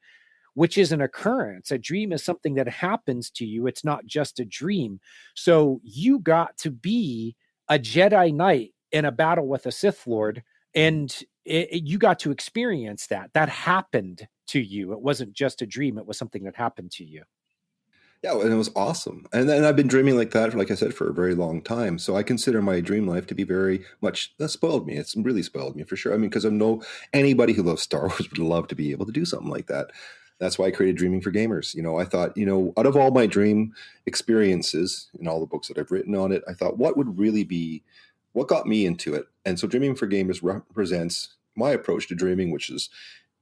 which is an occurrence. A dream is something that happens to you. It's not just a dream. So you got to be a Jedi Knight in a battle with a Sith Lord, and you got to experience that. That happened to you. It wasn't just a dream. It was something that happened to you. Yeah, and it was awesome. And then I've been dreaming like that, like I said, for a very long time. So I consider my dream life to be very much, that spoiled me. It's really spoiled me for sure. I mean, because I know anybody who loves Star Wars would love to be able to do something like that. That's why I created Dreaming for Gamers. I thought, out of all my dream experiences and all the books that I've written on it, I thought, what got me into it? And so Dreaming for Gamers represents my approach to dreaming, which is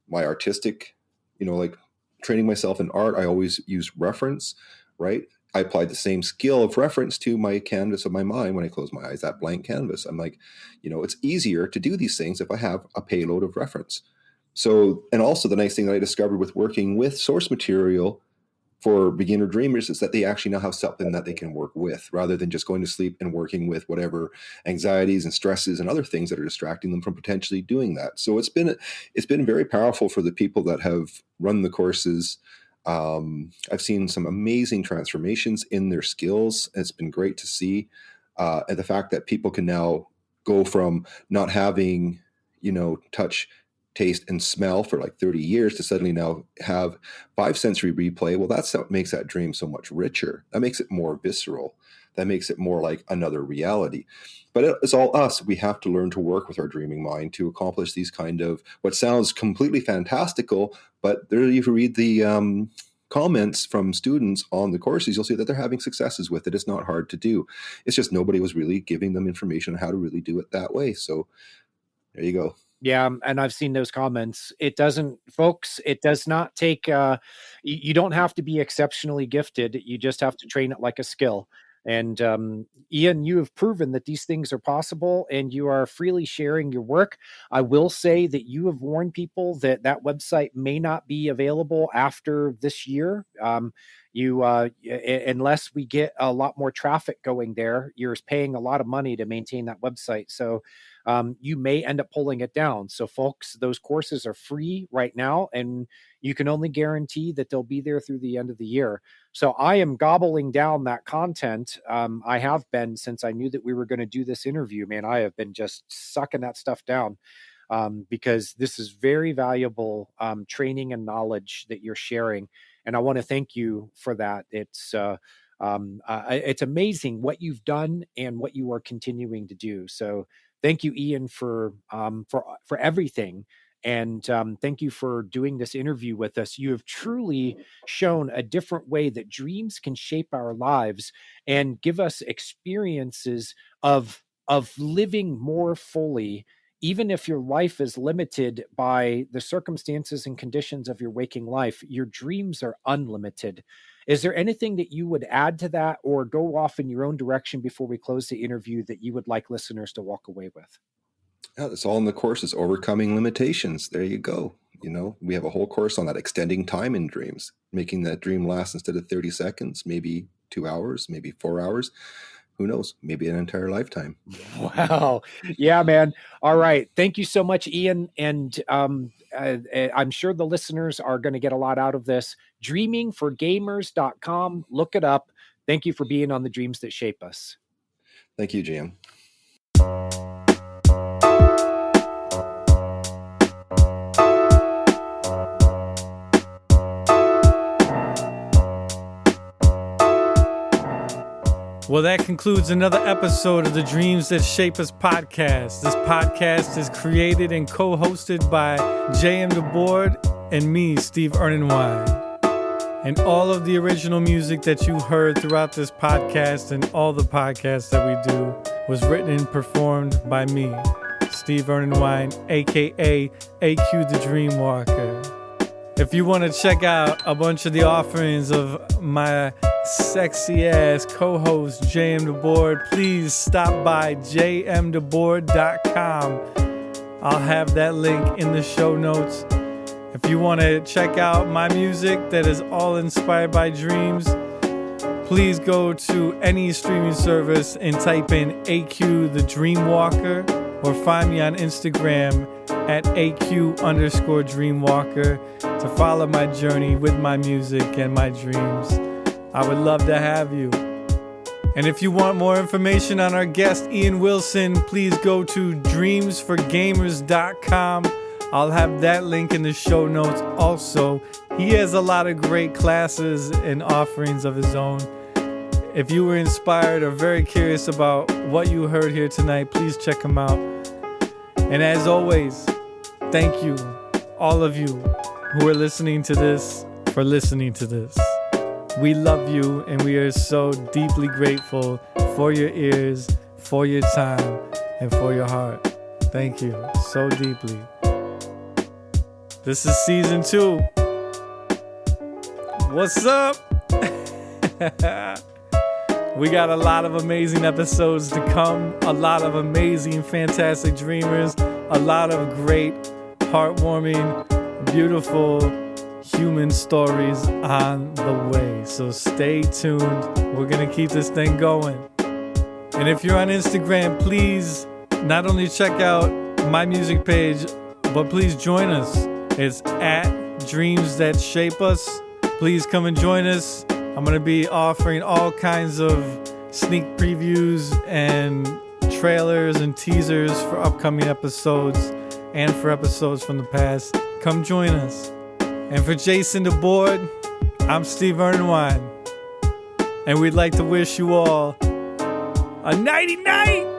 my artistic, like training myself in art. I always use reference, right? I applied the same skill of reference to my canvas of my mind when I close my eyes, that blank canvas. I'm like, it's easier to do these things if I have a payload of reference. So, and also the nice thing that I discovered with working with source material for beginner dreamers is that they actually now have something that they can work with rather than just going to sleep and working with whatever anxieties and stresses and other things that are distracting them from potentially doing that. So it's been very powerful for the people that have run the courses. I've seen some amazing transformations in their skills. It's been great to see. And the fact that people can now go from not having, touch, taste, and smell for like 30 years to suddenly now have 5 sensory replay. Well, that's what makes that dream so much richer. That makes it more visceral. That makes it more like another reality. But it's all us. We have to learn to work with our dreaming mind to accomplish these kind of what sounds completely fantastical. But there, if you read the comments from students on the courses, you'll see that they're having successes with it. It's not hard to do. It's just nobody was really giving them information on how to really do it that way. So there you go. Yeah, and I've seen those comments. It doesn't, folks, it does not take, you don't have to be exceptionally gifted. You just have to train it like a skill. And Ian, you have proven that these things are possible, and you are freely sharing your work. I will say that you have warned people that that website may not be available after this year. Unless we get a lot more traffic going there, you're paying a lot of money to maintain that website. So you may end up pulling it down. So folks, those courses are free right now, and you can only guarantee that they'll be there through the end of the year. So I am gobbling down that content. I have been since I knew that we were going to do this interview, man. I have been just sucking that stuff down because this is very valuable training and knowledge that you're sharing. And I want to thank you for that. It's amazing what you've done and what you are continuing to do. So thank you, Ian, for everything. And thank you for doing this interview with us. You have truly shown a different way that dreams can shape our lives and give us experiences of living more fully, even if your life is limited by the circumstances and conditions of your waking life. Your dreams are unlimited. Is there anything that you would add to that or go off in your own direction before we close the interview that you would like listeners to walk away with? Yeah, it's all in the courses, overcoming limitations. There you go. We have a whole course on that, extending time in dreams, making that dream last instead of 30 seconds, maybe 2 hours, maybe 4 hours. Who knows? Maybe an entire lifetime. Wow. Yeah, man. All right. Thank you so much, Ian. And I'm sure the listeners are going to get a lot out of this. Dreamingforgamers.com. Look it up. Thank you for being on the Dreams That Shape Us. Thank you, JM. Well, that concludes another episode of the Dreams That Shape Us podcast. This podcast is created and co-hosted by J.M. DeBoard and me, Steve Ernenwine. And all of the original music that you heard throughout this podcast and all the podcasts that we do was written and performed by me, Steve Ernenwine, a.k.a. AQ the Dreamwalker. If you want to check out a bunch of the offerings of my sexy ass co-host JM DeBoard, please stop by jmdeboard.com. I'll have that link in the show notes. If you want to check out my music that is all inspired by dreams, please go to any streaming service and type in AQ the Dreamwalker, or find me on Instagram at AQ_Dreamwalker to follow my journey with my music and my dreams. I would love to have you. And if you want more information on our guest, Ian Wilson, please go to dreamsforgamers.com. I'll have that link in the show notes also. He has a lot of great classes and offerings of his own. If you were inspired or very curious about what you heard here tonight, please check him out. And as always, thank you, all of you who are listening to this, for listening to this. We love you, and we are so deeply grateful for your ears, for your time, and for your heart. Thank you so deeply. This is season 2. What's up? We got a lot of amazing episodes to come, a lot of amazing, fantastic dreamers, a lot of great, heartwarming, beautiful human stories on the way. So stay tuned. We're going to keep this thing going. And if you're on Instagram, please not only check out my music page, but please join us. It's at Dreams That Shape Us. Please come and join us. I'm going to be offering all kinds of sneak previews and trailers and teasers for upcoming episodes and for episodes from the past. Come join us. And for Jason DeBoard, I'm Steve Ernenwine. And we'd like to wish you all a nighty night.